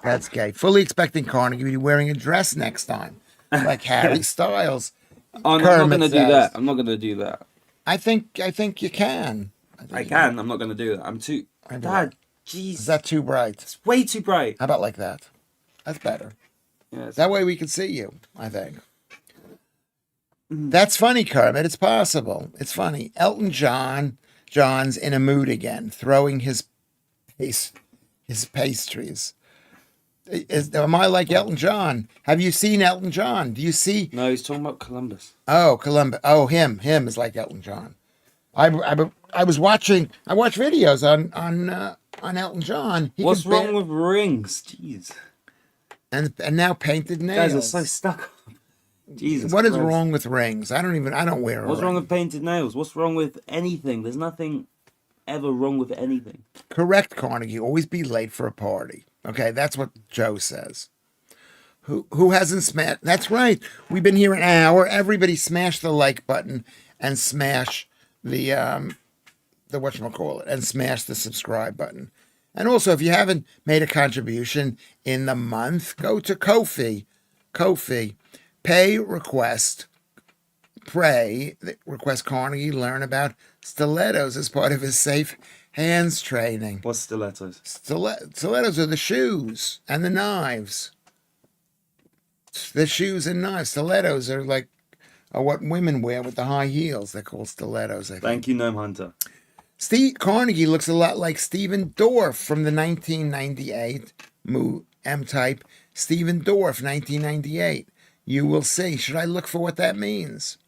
That's gay. Fully expecting Carnegie to be wearing a dress next time, like Harry Styles. I'm not going to do that. I'm not going to do that. I think you can. I can. I'm not going to do that. I'm too. Dad, jeez. Is that too bright? It's way too bright. How about like that? That's better. Yes. That way we can see you, I think. That's funny, Kermit. It's possible. It's funny. Elton John's in a mood again, throwing his pastries. Am I like Elton John? Have you seen Elton John? Do you see? No, he's talking about Columbus. Oh, Columbus. Oh, him is like Elton John. I watched videos on Elton John. What's wrong with rings? Jeez. And now painted nails. Guys are so stuck up. Jesus. What is Christ. wrong with rings? I don't wear a What's ring. wrong with painted nails? What's wrong with anything? There's nothing ever wrong with anything. Correct, Carnegie. Always be late for a party. Okay, that's what Joe says. Who hasn't smashed? That's right. We've been here an hour. Everybody smash the like button and smash the whatchamacallit and smash the subscribe button. And also, if you haven't made a contribution in the month, go to Ko-fi. Pay request Carnegie learn about stilettos as part of his safe hands training. What's stilettos? Stilettos are the shoes and the knives. The shoes and knives. Stilettos are what women wear with the high heels. They're called stilettos, I think. Thank you, Gnome Hunter. Steve Carnegie looks a lot like Stephen Dorff from the 1998 M-Type. Stephen Dorff, 1998. You will see. Should I look for what that means?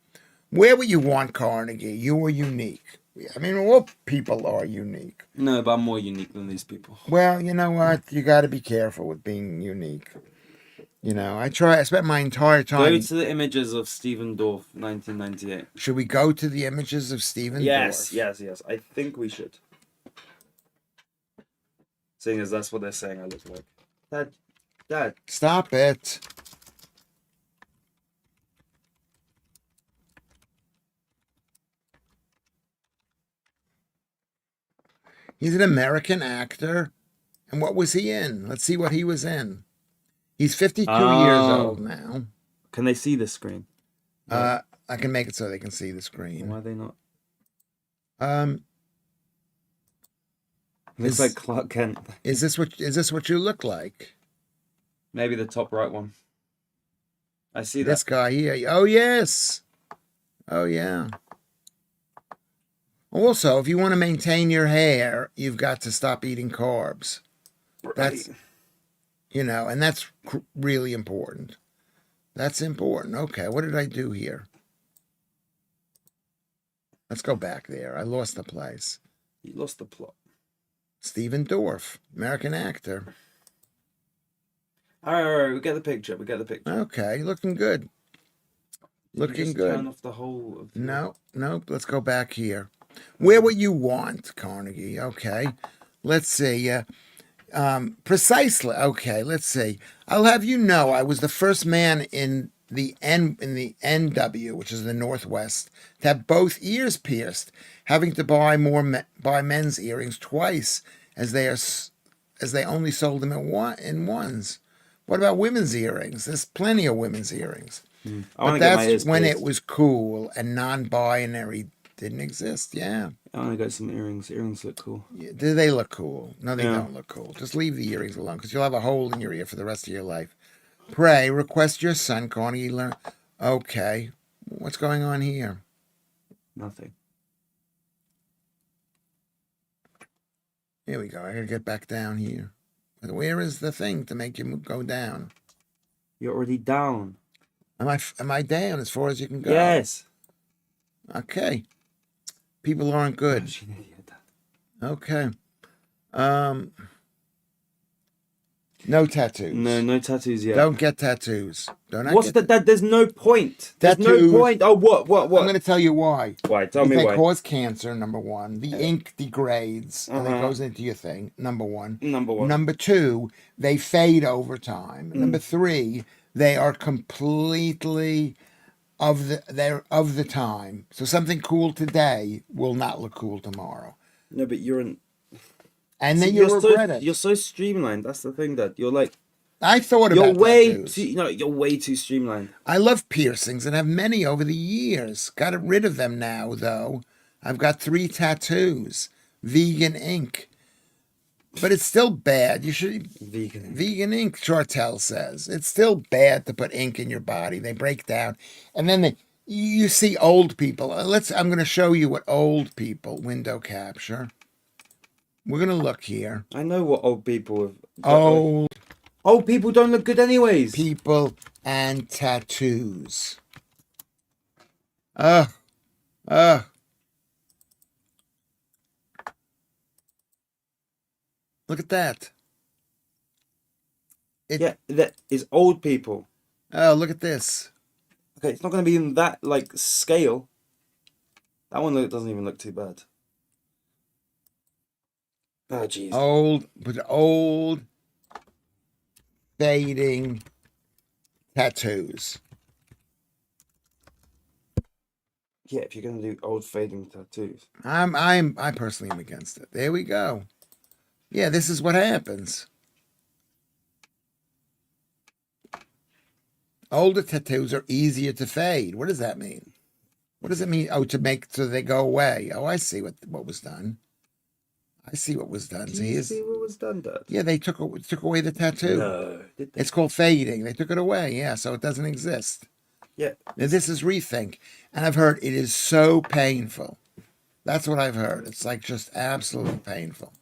Where would you want Carnegie? You are unique. I mean, all people are unique. No, but I'm more unique than these people. Well, you know what? You got to be careful with being unique. You know, I spent my entire time. Go to the images of Stephen Dorff, 1998. Should we go to the images of Stephen Dorff? Yes. I think we should. Seeing as that's what they're saying I look like. Dad. Stop it. He's an American actor. And what was he in? Let's see what he was in. He's 52 years old now. Can they see the screen? I can make it so they can see the screen. Why are they not? Is- Looks like Clark Kent. Is this what you look like? Maybe the top right one. I see This that. guy here. Oh yes. Oh yeah. Also, if you want to maintain your hair, you've got to stop eating carbs. That's, and that's really important. That's important. Okay, what did I do here? Let's go back there. I lost the place. You lost the plot. Stephen Dorff, American actor. All right, we get the picture. Okay, looking good. Looking good. Turn off the whole of Nope. Let's go back here. Where would you want, Carnegie? Okay. Let's see. Precisely. Okay, let's see. I'll have you know I was the first man in the NW, which is the Northwest, to have both ears pierced, having to buy men's earrings twice as they only sold them in ones. What about women's earrings? There's plenty of women's earrings. I want But to get my that's ears when pierced. it was cool and non-binary didn't exist. Yeah. I want to get some earrings. Earrings look cool. Do they look cool? No, they Yeah. don't look cool. Just leave the earrings alone because you'll have a hole in your ear for the rest of your life. Pray, request your son, Carnegie learn. Okay. What's going on here? Nothing. Here we go. I gotta get back down here. Where is the thing to make you go down? You're already down. Am I down as far as you can go? Yes. Okay. People aren't good. Gosh, you idiot. Okay. No tattoos. No tattoos yet. Don't get tattoos. Don't I What's get that? There's no point. There's Tattoos. no point. Oh, what? I'm going to tell you why. Why? Tell me They why. cause cancer, number one. The ink degrades and it Uh-huh. goes into your thing, number one. Number one. Number two, they fade over time. Number three, they are completely they're of the time. So something cool today will not look cool tomorrow. No, but you're an. And then See, you'll regret it. You're so streamlined. That's the thing, Dad. You're like I thought you're about way tattoos. too. You're way too streamlined. I love piercings and have many over the years. Got rid of them now, though. I've got 3 tattoos. Vegan ink. But it's still bad. You should... Vegan ink, Chartel says. It's still bad to put ink in your body. They break down. And then you see old people. I'm going to show you what old people... Window capture. We're going to look here. I know what old people have. Old people don't look good anyways. people and tattoos. Look at that. Yeah, that is old people. Oh, look at this. Okay, it's not going to be in that like scale. That one doesn't even look too bad. Oh jeez. Old fading tattoos. Yeah, if you're gonna do old fading tattoos. I personally am against it. There we go. Yeah, this is what happens. Older tattoos are easier to fade. What does that mean? What does it mean? Oh, to make so they go away. Oh, I see what was done. I see what was done. Do you see what was done, Dad? Yeah, they took away the tattoo. No, did they? It's called fading. They took it away. Yeah, so it doesn't exist. Yeah. Now, this is rethink, and I've heard it is so painful. That's what I've heard. It's like just absolutely painful.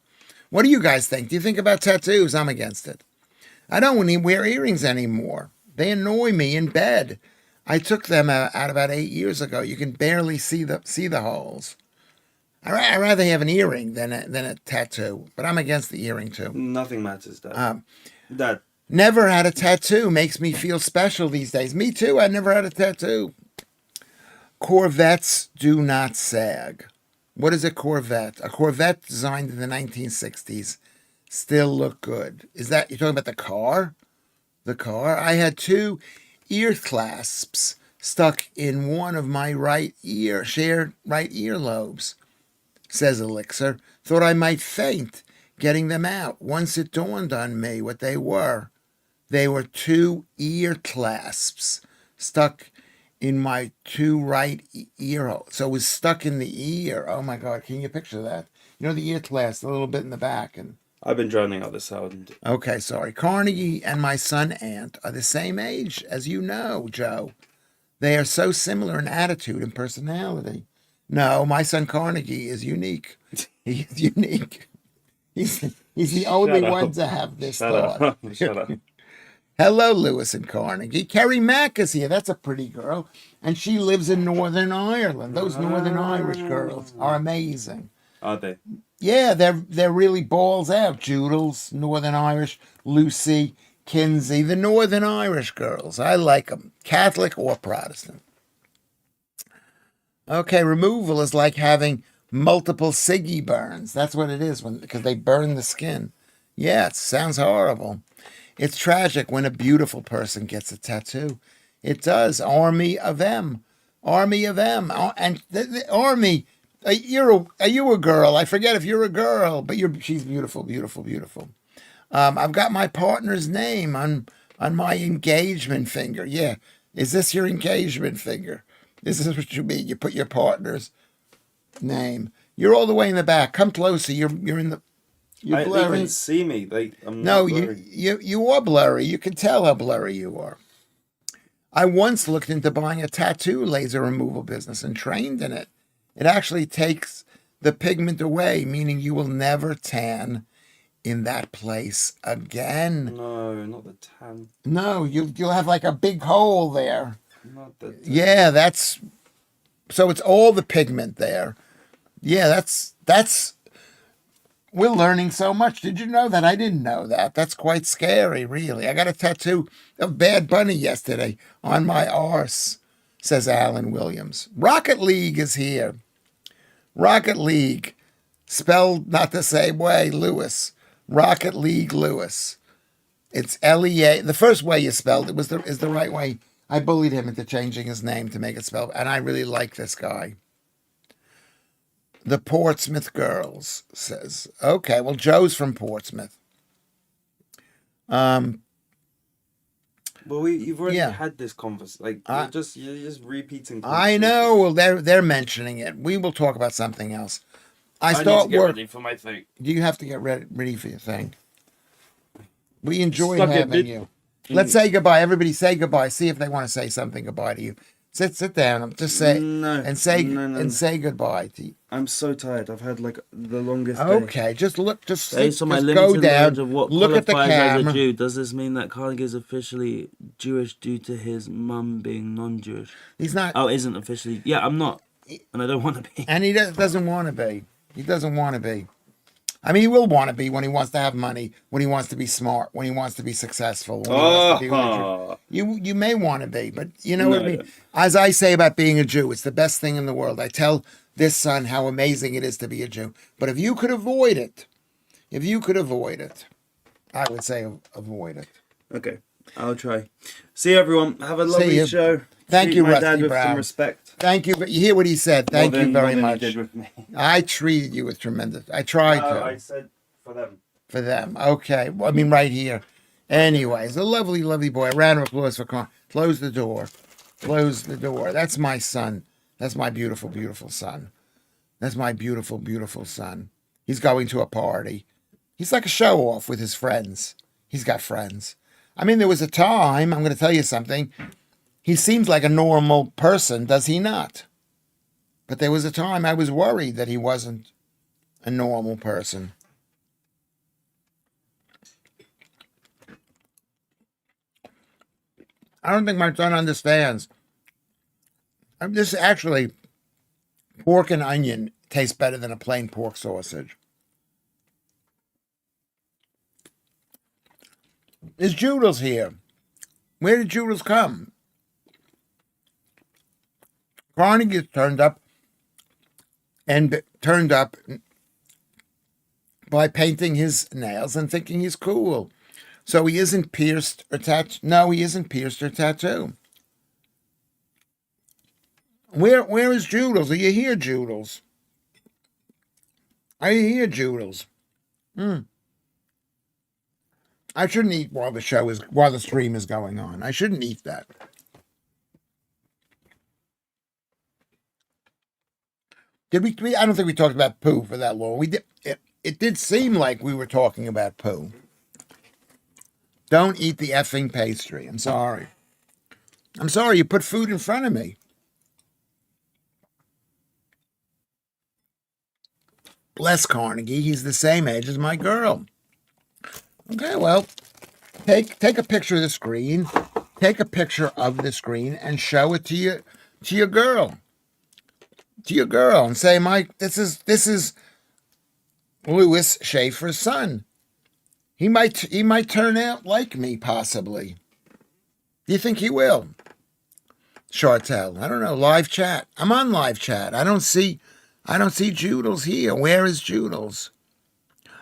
What do you guys think? Do you think about tattoos? I'm against it. I don't even wear earrings anymore. They annoy me in bed. I took them out about 8 years ago. You can barely see the holes. I'd rather have an earring than a tattoo, but I'm against the earring too. Nothing matters, Dad. Dad. Never had a tattoo. Makes me feel special these days. Me too. I never had a tattoo. Corvettes do not sag. What is a Corvette? A Corvette designed in the 1960s still look good. Is that, you're talking about the car? The car? I had 2 ear clasps stuck in one of my shared right earlobes, says Elixir. Thought I might faint getting them out. Once it dawned on me what they were. They were 2 ear clasps stuck in my 2 right ear holes. So it was stuck in the ear. Oh my God, can you picture that? You know, the ear clasp, a little bit in the back. And I've been drowning out the sound. okay, sorry. Carnegie and my son Ant are the same age, as you know, Joe. They are so similar in attitude and personality. No, my son Carnegie is unique. He's unique. He's the only one to have this thought. Shut up. Hello, Lewis and Carnegie. Kerry Mack is here. That's a pretty girl. And she lives in Northern Ireland. Those Northern Irish girls are amazing. Are they? Yeah, they're really balls out. Joodles, Northern Irish, Lucy, Kinsey, the Northern Irish girls. I like them, Catholic or Protestant. Okay, removal is like having multiple ciggy burns. That's what it is because they burn the skin. Yeah, it sounds horrible. It's tragic when a beautiful person gets a tattoo. It does. Army of M. Army of M. And the Army, are you a girl? I forget if you're a girl, but she's beautiful, beautiful, beautiful. I've got my partner's name on my engagement finger. Yeah, Is this your engagement finger? This is what you mean. You put your partner's name. You're all the way in the back. Come closer. You're in the. You're They blurry. can see me. I'm No, not blurry. you are blurry. You can tell how blurry you are. I once looked into buying a tattoo laser removal business and trained in it. It actually takes the pigment away, meaning you will never tan in that place again. No, not the tan. No, you'll have like a big hole there. Not the tan. Yeah, that's so it's all the pigment there. Yeah, that's we're learning so much. Did you know that? I didn't know that. That's quite scary, really. I got a tattoo of Bad Bunny yesterday on my arse, says Alan Williams. Rocket League is here. Rocket League, spelled not the same way, Lewis. Rocket League Lewis. It's Lea. The first way you spelled it is the right way. I bullied him into changing his name to make it spelled, and I really like this guy. The Portsmouth Girls says, okay, well, Joe's from Portsmouth. Well, you've already Yeah. had this conversation. Like you're just repeating. I know. Well, they're mentioning it. We will talk about something else. I need start to get work. ready for my thing. You have to get ready for your thing. We enjoy Suck it, having dude. you. Let's say goodbye. Everybody say goodbye. See if they want to say something goodbye to you. Sit down. Just say No. say goodbye to you. I'm so tired. I've had like the longest day. Okay, just look. Just Based on my just go limited down. knowledge of what Look at the qualifies as a camera. Jew, does this mean that Carnegie is officially Jewish due to his mum being non-Jewish? He's not, Oh, isn't officially. Yeah, I'm not, and I don't want to be. and he doesn't want to be. He doesn't want to be. I mean, he will want to be when he wants to have money, when he wants to be smart, when he wants to be successful. When he wants to be Oh, you may want to be, but you know what I No, mean. As I say about being a Jew, it's the best thing in the world. I tell this son how amazing it is to be a Jew. But if you could avoid it, I would say avoid it. okay, I'll try. See you, everyone. Have a See lovely you. show. Thank Treat you, my Rusty dad with Brown. some respect. Thank you. But you hear what he said. Thank you very More much. than you did with me. I treated you with tremendous. I tried to. I said for them. For them. Okay. Well, I mean, right here. Anyways, a lovely, lovely boy. A round of applause for Con. Close the door. Close the door. That's my son. That's my beautiful, beautiful son. That's my beautiful, beautiful son. He's going to a party. He's like a show off with his friends. He's got friends. I mean, there was a time, I'm going to tell you something. He seems like a normal person, does he not? But there was a time I was worried that he wasn't a normal person. I don't think my son understands. This actually, pork and onion tastes better than a plain pork sausage. There's Joodles here. Where did Joodles come? Carnegie turned up by painting his nails and thinking he's cool. So he isn't pierced or tattooed. No, he isn't pierced or tattooed. Where is Joodles? Are you here, Joodles? Are you here, Joodles? I shouldn't eat while the stream is going on. I shouldn't eat that. Did we? I don't think we talked about poo for that long. We did. It did seem like we were talking about poo. Don't eat the effing pastry. I'm sorry. I'm sorry. You put food in front of me. Bless Carnegie. He's the same age as my girl. Okay, well, take a picture of the screen. Take a picture of the screen and show it to your girl. To your girl and say, Mike, this is Lewis Schaffer's son. He might turn out like me, possibly. Do you think he will? Chartel, I don't know. Live chat. I'm on live chat. I don't see Joodles here. Where is Joodles?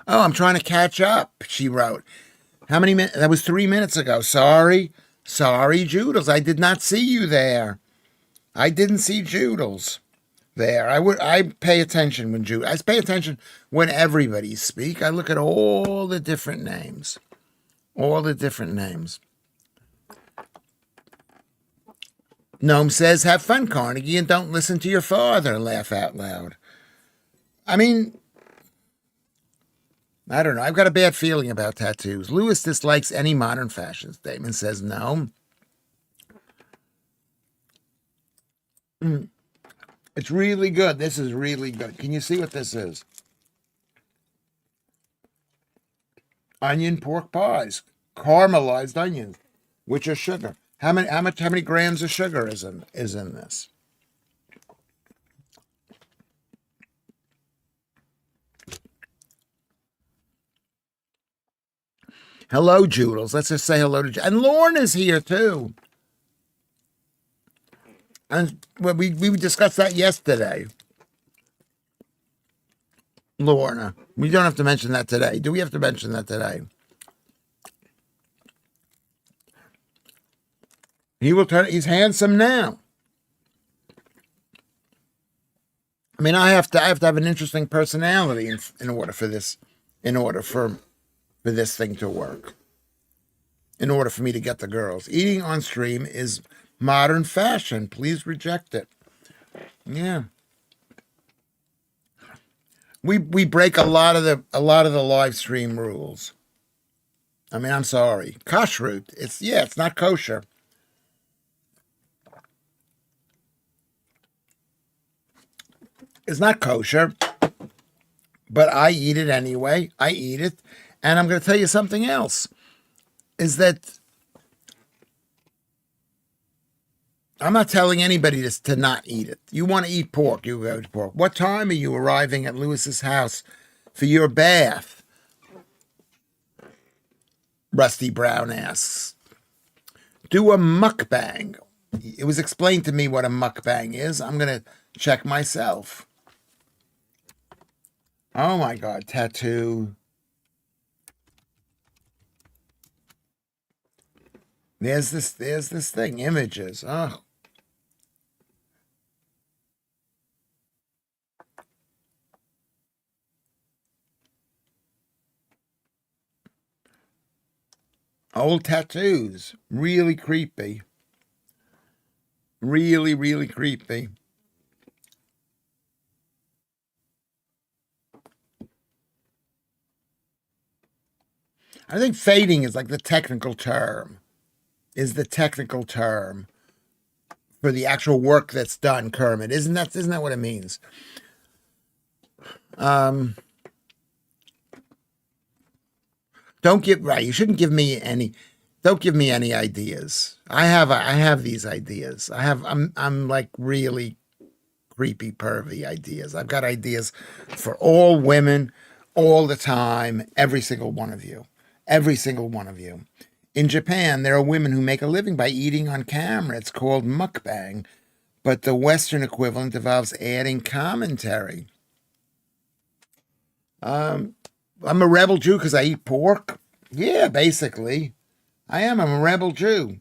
Oh, I'm trying to catch up, she wrote. How many minutes? That was 3 minutes ago. Sorry, Joodles. I did not see you there. I didn't see Joodles there. I pay attention I pay attention when everybody speak. I look at all the different names. All the different names. Gnome says, have fun, Carnegie, and don't listen to your father. Laugh out loud. I mean, I don't know. I've got a bad feeling about tattoos. Lewis dislikes any modern fashion statement, says no. It's really good. This is really good. Can you see what this is? Onion pork pies, caramelized onions, which are sugar. How many grams of sugar is in this? Hello, Joodles. Let's just say hello to and Lorne is here too. And we discussed that yesterday. Lorna. We don't have to mention that today. Do we have to mention that today? He will turn. He's handsome now. I mean, I have to have an interesting personality in order for this, in order for this thing to work. In order for me to get the girls. Eating on stream is modern fashion. Please reject it. Yeah. We break a lot of the live stream rules. I mean, I'm sorry. Kashrut. It's not kosher. It's not kosher, but I eat it anyway. I eat it. And I'm going to tell you something else, is that I'm not telling anybody to not eat it. You want to eat pork, you go to pork. What time are you arriving at Lewis's house for your bath? Rusty Brown asks. Do a mukbang. It was explained to me what a mukbang is. I'm going to check myself. Oh my God, tattoo. There's this thing, images. Oh. Old tattoos. Really creepy. Really, really creepy. I think fading is like the technical term. Is the technical term for the actual work that's done, Kermit. Isn't that what it means? Don't give right. You shouldn't give me any. Don't give me any ideas. I have these ideas. I'm like really creepy, pervy ideas. I've got ideas for all women, all the time. Every single one of you. Every single one of you. In Japan, there are women who make a living by eating on camera. It's called mukbang, but the Western equivalent involves adding commentary. I'm a rebel Jew because I eat pork. Yeah, basically. I'm a rebel Jew.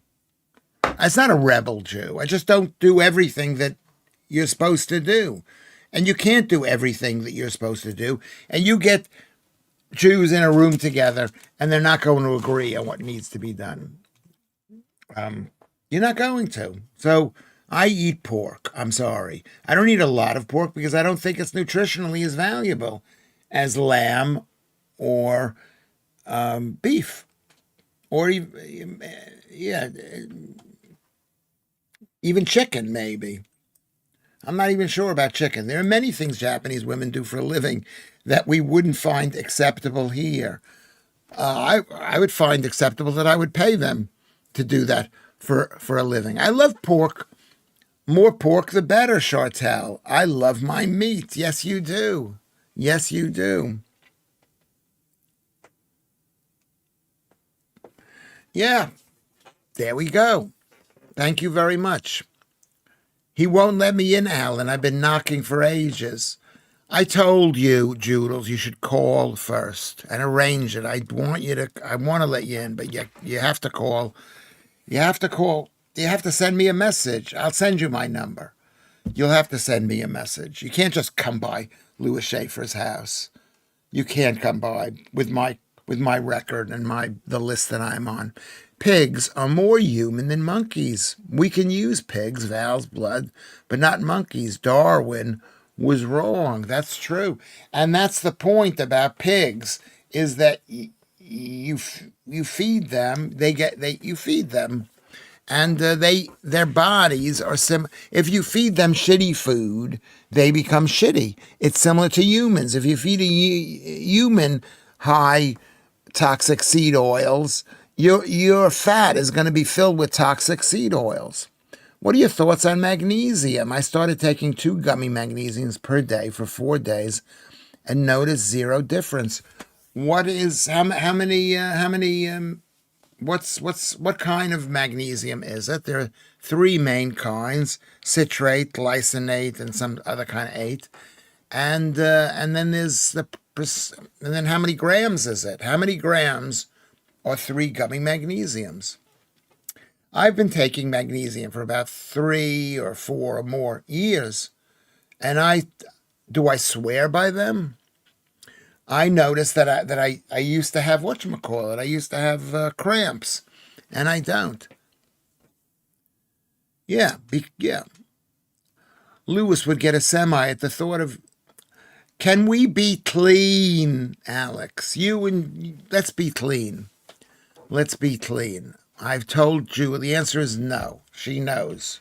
It's not a rebel Jew. I just don't do everything that you're supposed to do. And you can't do everything that you're supposed to do. And you get Jews in a room together and they're not going to agree on what needs to be done. You're not going to. So I eat pork. I'm sorry. I don't eat a lot of pork because I don't think it's nutritionally as valuable as lamb or beef. Or even chicken, maybe. I'm not even sure about chicken. There are many things Japanese women do for a living that we wouldn't find acceptable here. I would find acceptable that I would pay them to do that for a living. I love pork. More pork, the better, Chartel. I love my meat. Yes, you do. Yes, you do. Yeah, there we go. Thank you very much. He won't let me in, Alan. I've been knocking for ages. I told you, Joodles, you should call first and arrange it. I want to let you in, but you have to call. You have to call. You have to send me a message. I'll send you my number. You'll have to send me a message. You can't just come by Lewis Schaffer's house. You can't come by with my with my record and the list that I'm on. Pigs are more human than monkeys. We can use pigs, Val's blood, but not monkeys. Darwin was wrong. That's true. And that's the point about pigs, is that you feed them, you feed them, and their bodies are if you feed them shitty food, they become shitty. It's similar to humans. If you feed a human high toxic seed oils, your fat is going to be filled with toxic seed oils. What are your thoughts on magnesium? I started taking 2 gummy magnesiums per day for 4 days and noticed zero difference. What kind of magnesium is it? There are 3 main kinds: citrate, glycinate, and some other kind of 8. And then there's and then how many grams is it? How many grams are 3 gummy magnesiums? I've been taking magnesium for about 3 or 4 or more years, and do I swear by them? I noticed that I used to have whatchamacallit. I used to have cramps, and I don't. Yeah. Lewis would get a semi at the thought of, can we be clean, Alex? Let's be clean. Let's be clean. I've told you the answer is no. She knows.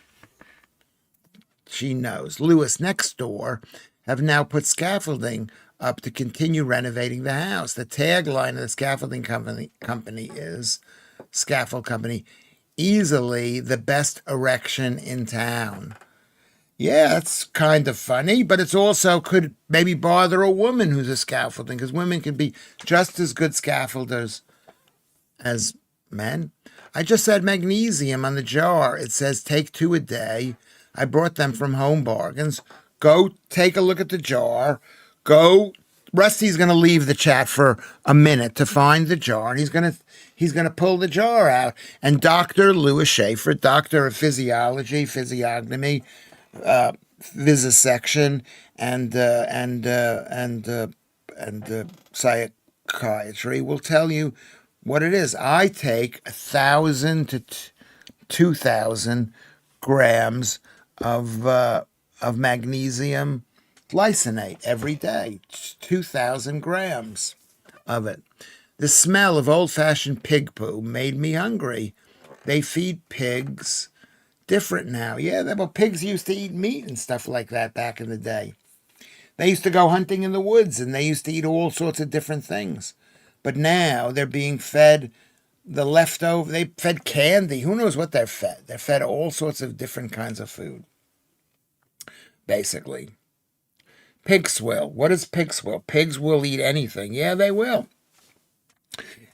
She knows. Lewis next door have now put scaffolding up to continue renovating the house. The tagline of the scaffolding company is, Scaffold Company, easily the best erection in town. Yeah, it's kind of funny, but it's also could maybe bother a woman who's a scaffolding, because women can be just as good scaffolders as men. I just said magnesium on the jar. It says take 2 a day. I brought them from Home Bargains. Go take a look at the jar. Rusty's going to leave the chat for a minute to find the jar, and he's going to pull the jar out. And Dr. Lewis Schaffer, doctor of physiology, physiognomy, vivisection, and psychiatry will tell you what it is. I take 1,000 to 2,000 grams of magnesium glycinate every day. 2,000 grams of it. The smell of old-fashioned pig poo made me hungry. They feed pigs different now. Yeah, well, pigs used to eat meat and stuff like that back in the day. They used to go hunting in the woods, and they used to eat all sorts of different things. But now they're being fed the leftover. They fed candy. Who knows what they're fed? They're fed all sorts of different kinds of food, basically. Pig swill. What is pig swill? Pigs will eat anything. Yeah, they will.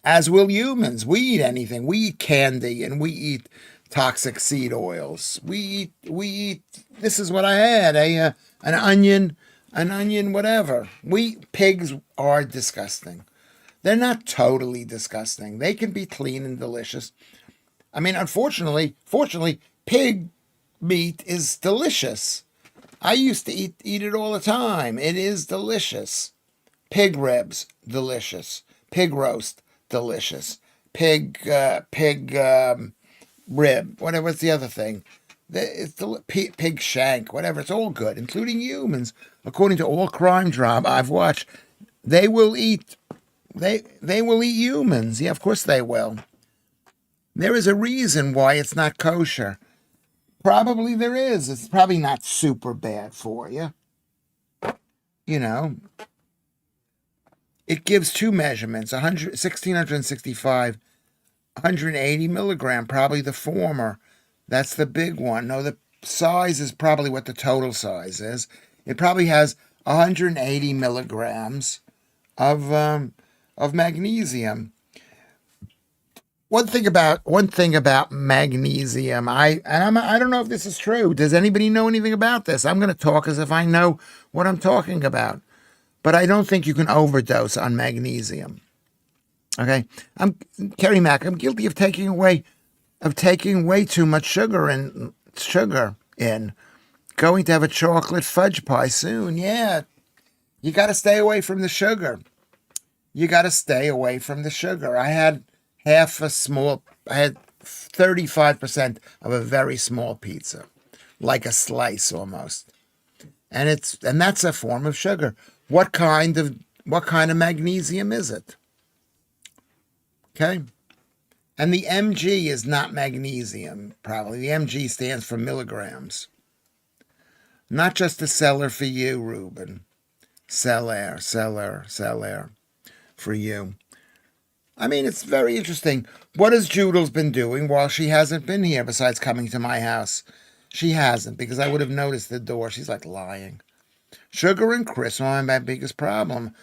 As will humans. We eat anything. We eat candy, and we eat toxic seed oils. We eat. This is what I had. An onion, whatever. Pigs are disgusting. They're not totally disgusting. They can be clean and delicious. I mean, fortunately, pig meat is delicious. I used to eat it all the time. It is delicious. Pig ribs, delicious. Pig roast, delicious. Pig rib, whatever. What's the other thing? It's pig shank, whatever. It's all good, including humans. According to all crime drama I've watched, they will eat. They will eat humans. Yeah, of course they will. There is a reason why it's not kosher. Probably there is. It's probably not super bad for you. You know, it gives 2 measurements, 1,665, 180 milligram, probably the former. That's the big one. No, the size is probably what the total size is. It probably has 180 milligrams of magnesium. One thing about magnesium, I don't know if this is true. Does anybody know anything about this? I'm going to talk as if I know what I'm talking about, but I don't think you can overdose on magnesium. Okay, I'm Kerry Mack. I'm guilty of taking way too much sugar in. Going to have a chocolate fudge pie soon. Yeah, you got to stay away from the sugar. you got to stay away from the sugar. I had 35% of a very small pizza, like a slice almost. And that's a form of sugar. What kind of magnesium is it? Okay? And the mg is not magnesium, probably. The mg stands for milligrams. Not just a seller for you, Ruben. Seller for you. I mean, it's very interesting. What has Judal's been doing while she hasn't been here besides coming to my house? She hasn't, because I would have noticed the door. She's like lying. Sugar and crisps are my biggest problem.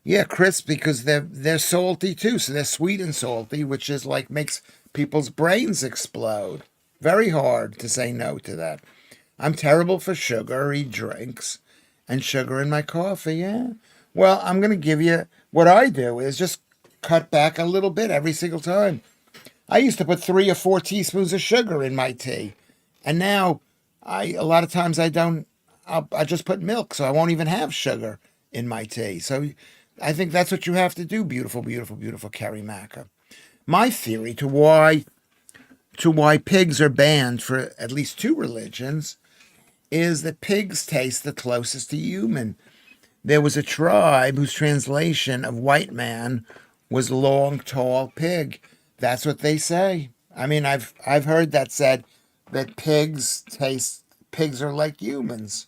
Yeah, crisps, because they're salty too, so they're sweet and salty, which is like makes people's brains explode. Very hard to say no to that. I'm terrible for sugary drinks and sugar in my coffee, yeah. Well, I'm going to give you what I do is just cut back a little bit every single time. I used to put 3 or 4 teaspoons of sugar in my tea. And now a lot of times I don't. I just put milk, so I won't even have sugar in my tea. So I think that's what you have to do, beautiful, beautiful, beautiful Kerry Macker. My theory to why pigs are banned for at least 2 religions is that pigs taste the closest to human. There was a tribe whose translation of white man was long, tall pig. That's what they say. I mean, I've heard that said that pigs are like humans.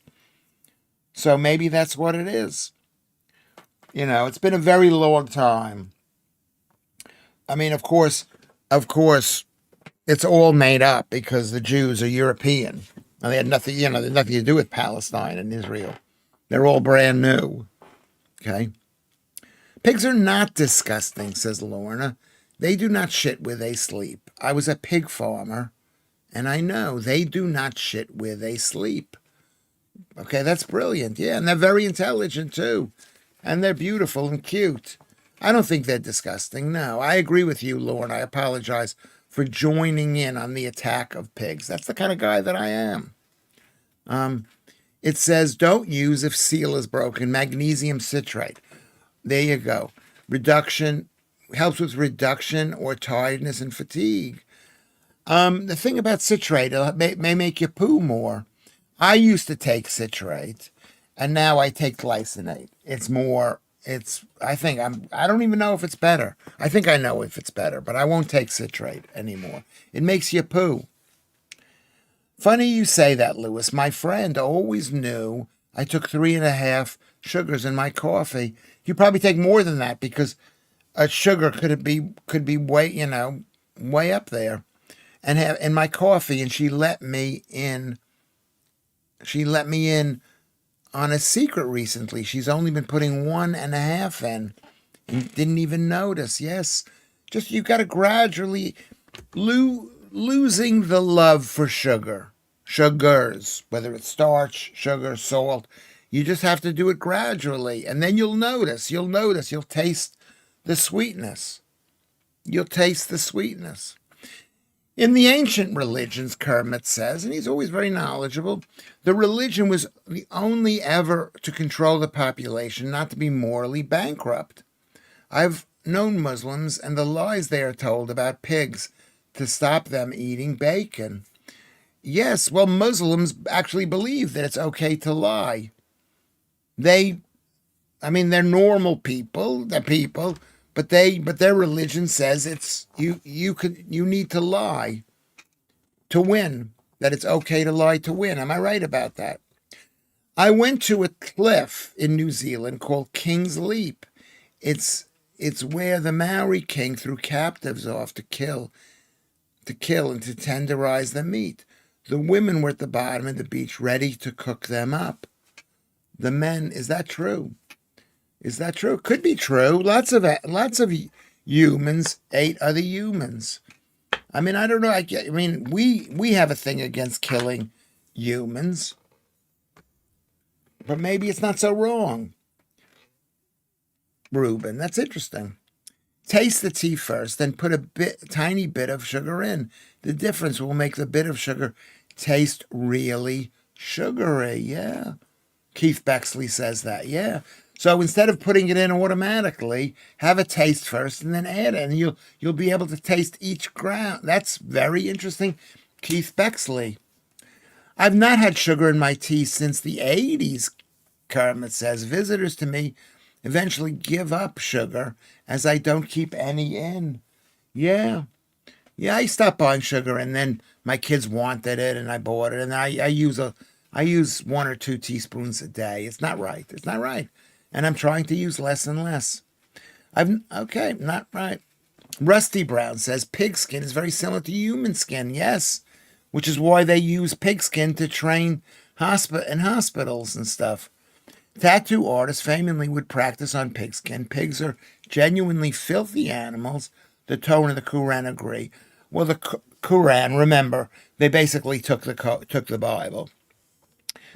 So maybe that's what it is. It's been a very long time. I mean, of course, it's all made up because the Jews are European. And they had nothing, they had nothing to do with Palestine and Israel. They're all brand new. Okay? Pigs are not disgusting, says Lorna. They do not shit where they sleep. I was a pig farmer, and I know they do not shit where they sleep. Okay, that's brilliant. Yeah, and they're very intelligent, too. And they're beautiful and cute. I don't think they're disgusting, no. I agree with you, Lorna. I apologize for joining in on the attack of pigs. That's the kind of guy that I am. It says, don't use if seal is broken. Magnesium citrate. There you go. Reduction helps with reduction or tiredness and fatigue. The thing about citrate, it may make you poo more. I used to take citrate, and now I take glycinate. I don't even know if it's better. I think I know if it's better, but I won't take citrate anymore. It makes you poo. Funny you say that, Lewis. My friend always knew I took 3.5 sugars in my coffee. You probably take more than that because a sugar could be way up there, and have in my coffee. And she let me in. She let me in on a secret recently. She's only been putting 1.5 in, and didn't even notice. Yes, just you got to gradually losing the love for sugars, whether it's starch, sugar, salt. You just have to do it gradually, and then you'll notice. You'll taste the sweetness. You'll taste the sweetness. In the ancient religions, Kermit says, and he's always very knowledgeable, the religion was the only ever to control the population, not to be morally bankrupt. I've known Muslims and the lies they are told about pigs to stop them eating bacon. Yes, well, Muslims actually believe that it's okay to lie. They're normal people, but their religion says it's you need to lie to win, that it's okay to lie to win. Am I right about that? I went to a cliff in New Zealand called King's Leap. It's where the Maori king threw captives off to kill and to tenderize the meat. The women were at the bottom of the beach ready to cook them up. The men, is that true? Is that true? Could be true. Lots of humans ate other humans. I mean, I don't know. We have a thing against killing humans, but maybe it's not so wrong. Reuben, that's interesting. Taste the tea first, then put a tiny bit of sugar in. The difference will make the bit of sugar taste really sugary. Yeah. Keith Bexley says that. Yeah. So instead of putting it in automatically, have a taste first and then add it, and you'll be able to taste each ground. That's very interesting. Keith Bexley. I've not had sugar in my tea since the 80s, Kermit says. Visitors to me eventually give up sugar as I don't keep any in. Yeah. Yeah, I stopped buying sugar, and then my kids wanted it, and I bought it, and I use 1 or 2 teaspoons a day. It's not right. It's not right, and I'm trying to use less and less. Okay, not right. Rusty Brown says pigskin is very similar to human skin. Yes, which is why they use pigskin to train in hospitals and stuff. Tattoo artists famously would practice on pigskin. Pigs are genuinely filthy animals. The Torah and the Quran agree. Well, the Quran, remember, they basically took the Bible.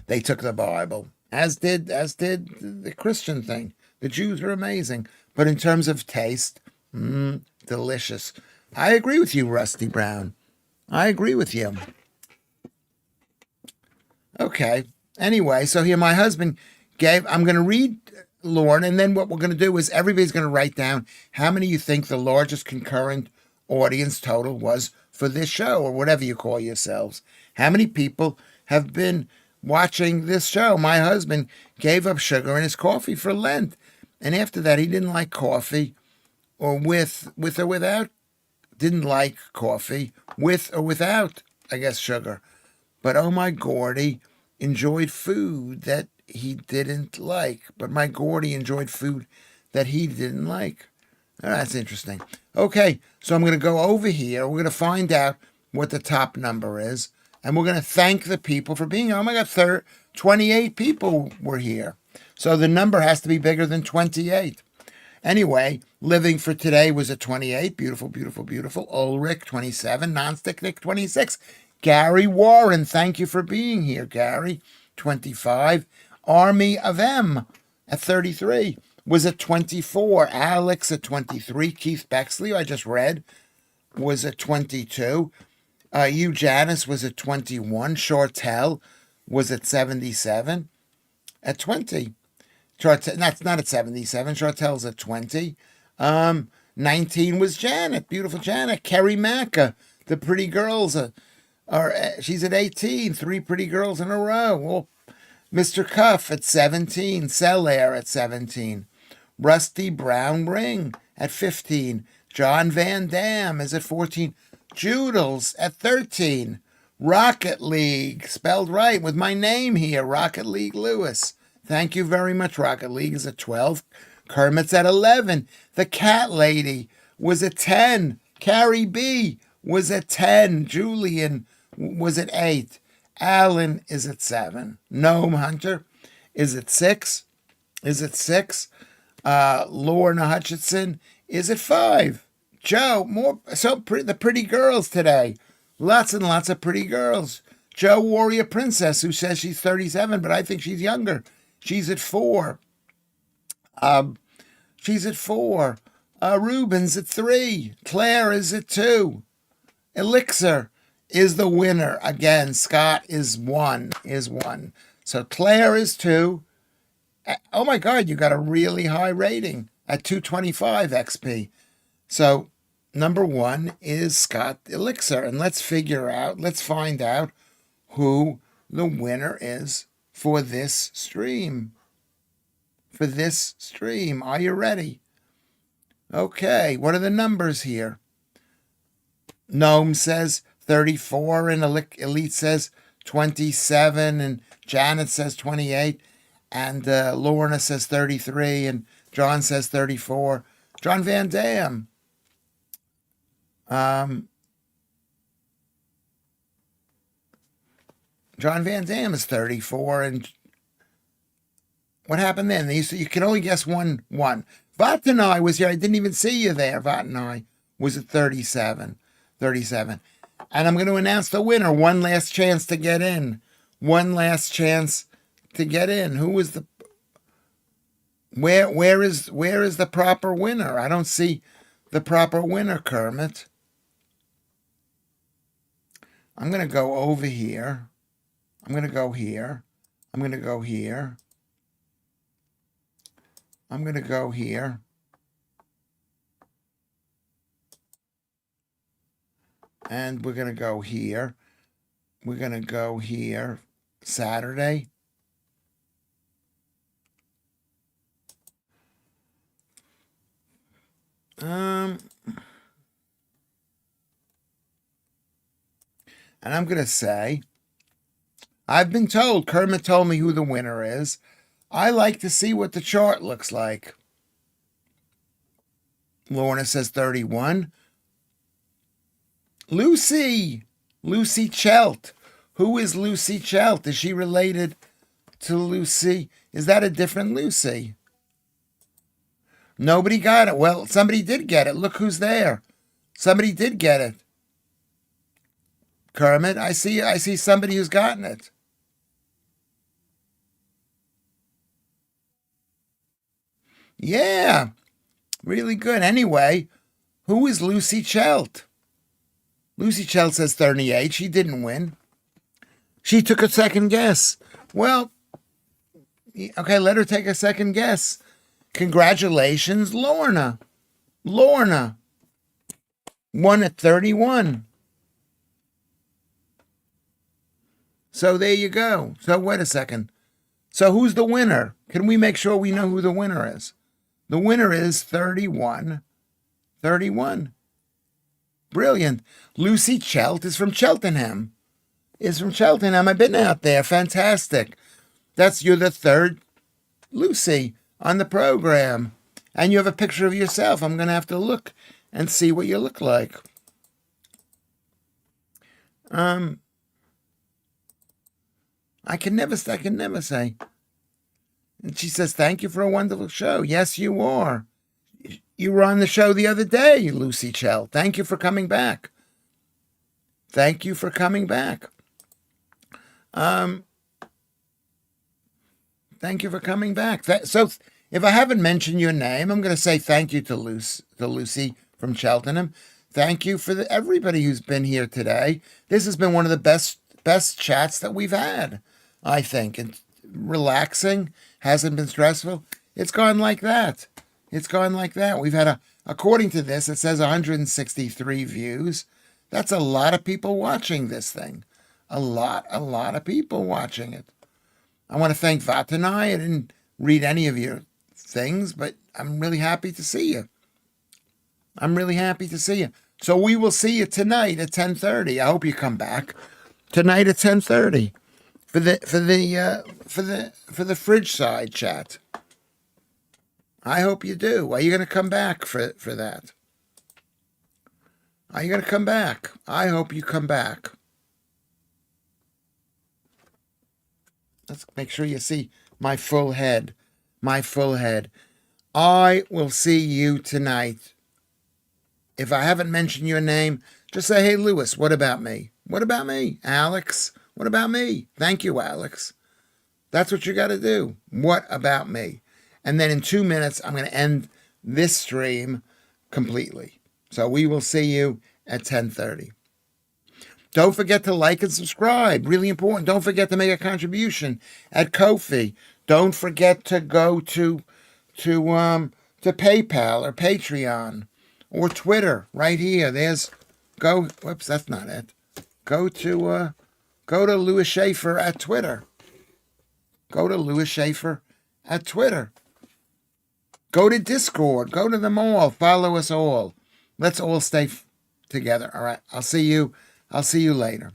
They took the Bible, as did the Christian thing. The Jews are amazing, but in terms of taste, delicious. I agree with you, Rusty Brown. I agree with you. Okay. Anyway, so here my husband I'm going to read, Lauren, and then what we're going to do is everybody's going to write down how many you think the largest concurrent audience total was for this show, or whatever you call yourselves. How many people have been watching this show? My husband gave up sugar in his coffee for Lent, and after that he didn't like coffee, or with or without, didn't like coffee with or without, I guess, sugar. But oh my Gordy enjoyed food that he didn't like. But my Gordy enjoyed food that he didn't like. Oh, that's interesting. Okay, so I'm going to go over here. We're going to find out what the top number is. And we're going to thank the people for being here. Oh my God, 28 people were here. So the number has to be bigger than 28. Anyway, Living for Today was at 28. Beautiful, beautiful, beautiful. Ulrich, 27. Nonstick Nick, 26. Gary Warren, thank you for being here, Gary, 25. Army of M at 33 was at 24. Alex at 23. Keith Bexley, I just read, was at 22. You, Janice, was at 21. Shortell was at 77. At 20. That's not at 77. Shortell's at 20. 19 was Janet, beautiful Janet. Kerry Macca, the pretty girls she's at 18. 3 pretty girls in a row. Well, Mr. Cuff at 17. Cellaire at 17. Rusty Brown Ring at 15. John Van Dam is at 14. Joodles at 13. Rocket League, spelled right with my name here, Rocket League Lewis. Thank you very much. Rocket League is at 12. Kermit's at 11. The Cat Lady was at 10. Carrie B was at 10. Julian was at 8. Alan is at 7. Gnome Hunter is at 6. Lorna Hutchinson is at 5. Joe, the pretty girls today. Lots and lots of pretty girls. Joe Warrior Princess, who says she's 37, but I think she's younger. She's at 4. Ruben's at 3. Claire is at 2. Elixir is the winner. Again, Scott is 1. So Claire is 2. Oh my God, you got a really high rating at 225 XP. So number 1 is Scott Elixir. And let's find out who the winner is for this stream. Are you ready? Okay, what are the numbers here? Gnome says 34, and Elite says 27, and Janet says 28, and Lorna says 33, and John says 34. John Van Dam. John Van Dam is 34, and what happened then? You can only guess one. Vatanai was here. I didn't even see you there. Vatanai was at 37. And I'm going to announce the winner. One last chance to get in. Who was the... Where is the proper winner? I don't see the proper winner, Kermit. I'm going to go over here. I'm going to go here. I'm going to go here. And we're going to go here. We're going to go here. Saturday. And I'm going to say, I've been told, Kermit told me who the winner is. I like to see what the chart looks like. Lorna says 31. Lucy Chelt. Who is Lucy Chelt? Is she related to Lucy? Is that a different Lucy? Nobody got it. Well, somebody did get it. Look who's there. Somebody did get it. Kermit, I see somebody who's gotten it. Yeah, really good. Anyway, who is Lucy Chelt? Lucy Chelt says 38. She didn't win. She took a second guess. Well, okay, let her take a second guess. Congratulations, Lorna. Lorna won at 31. So there you go. So wait a second. So who's the winner? Can we make sure we know who the winner is? The winner is 31. 31. Brilliant. Lucy Chelt is from Cheltenham. I've been out there. Fantastic. You're the third Lucy on the program. And you have a picture of yourself. I'm going to have to look and see what you look like. I can never say. And she says, thank you for a wonderful show. Yes, you are. You were on the show the other day, Lucy Chell. Thank you for coming back. Thank you for coming back. Thank you for coming back. So if I haven't mentioned your name, I'm going to say thank you to Lucy from Cheltenham. Thank you for everybody who's been here today. This has been one of the best chats that we've had, I think. And relaxing, hasn't been stressful. It's gone like that. We've had according to this, it says 163 views. That's a lot of people watching this thing. A lot of people watching it. I want to thank Vatanai. I didn't read any of your things, but I'm really happy to see you. So we will see you tonight at 10:30. I hope you come back tonight at 10:30 for the fridge side chat. I hope you do. Are you going to come back for that? Are you going to come back? I hope you come back. Let's make sure you see my full head. I will see you tonight. If I haven't mentioned your name, just say, hey, Lewis, what about me? What about me? Alex, what about me? Thank you, Alex. That's what you got to do. What about me? And then in 2 minutes, I'm going to end this stream completely. So we will see you at 10:30. Don't forget to like and subscribe. Really important. Don't forget to make a contribution at Ko-fi. Don't forget to go to PayPal or Patreon or Twitter right here. Whoops, that's not it. Go to Lewis Schaffer at Twitter. Go to Lewis Schaffer at Twitter. Go to Discord. Go to them all. Follow us all. Let's all stay together. All right. I'll see you later.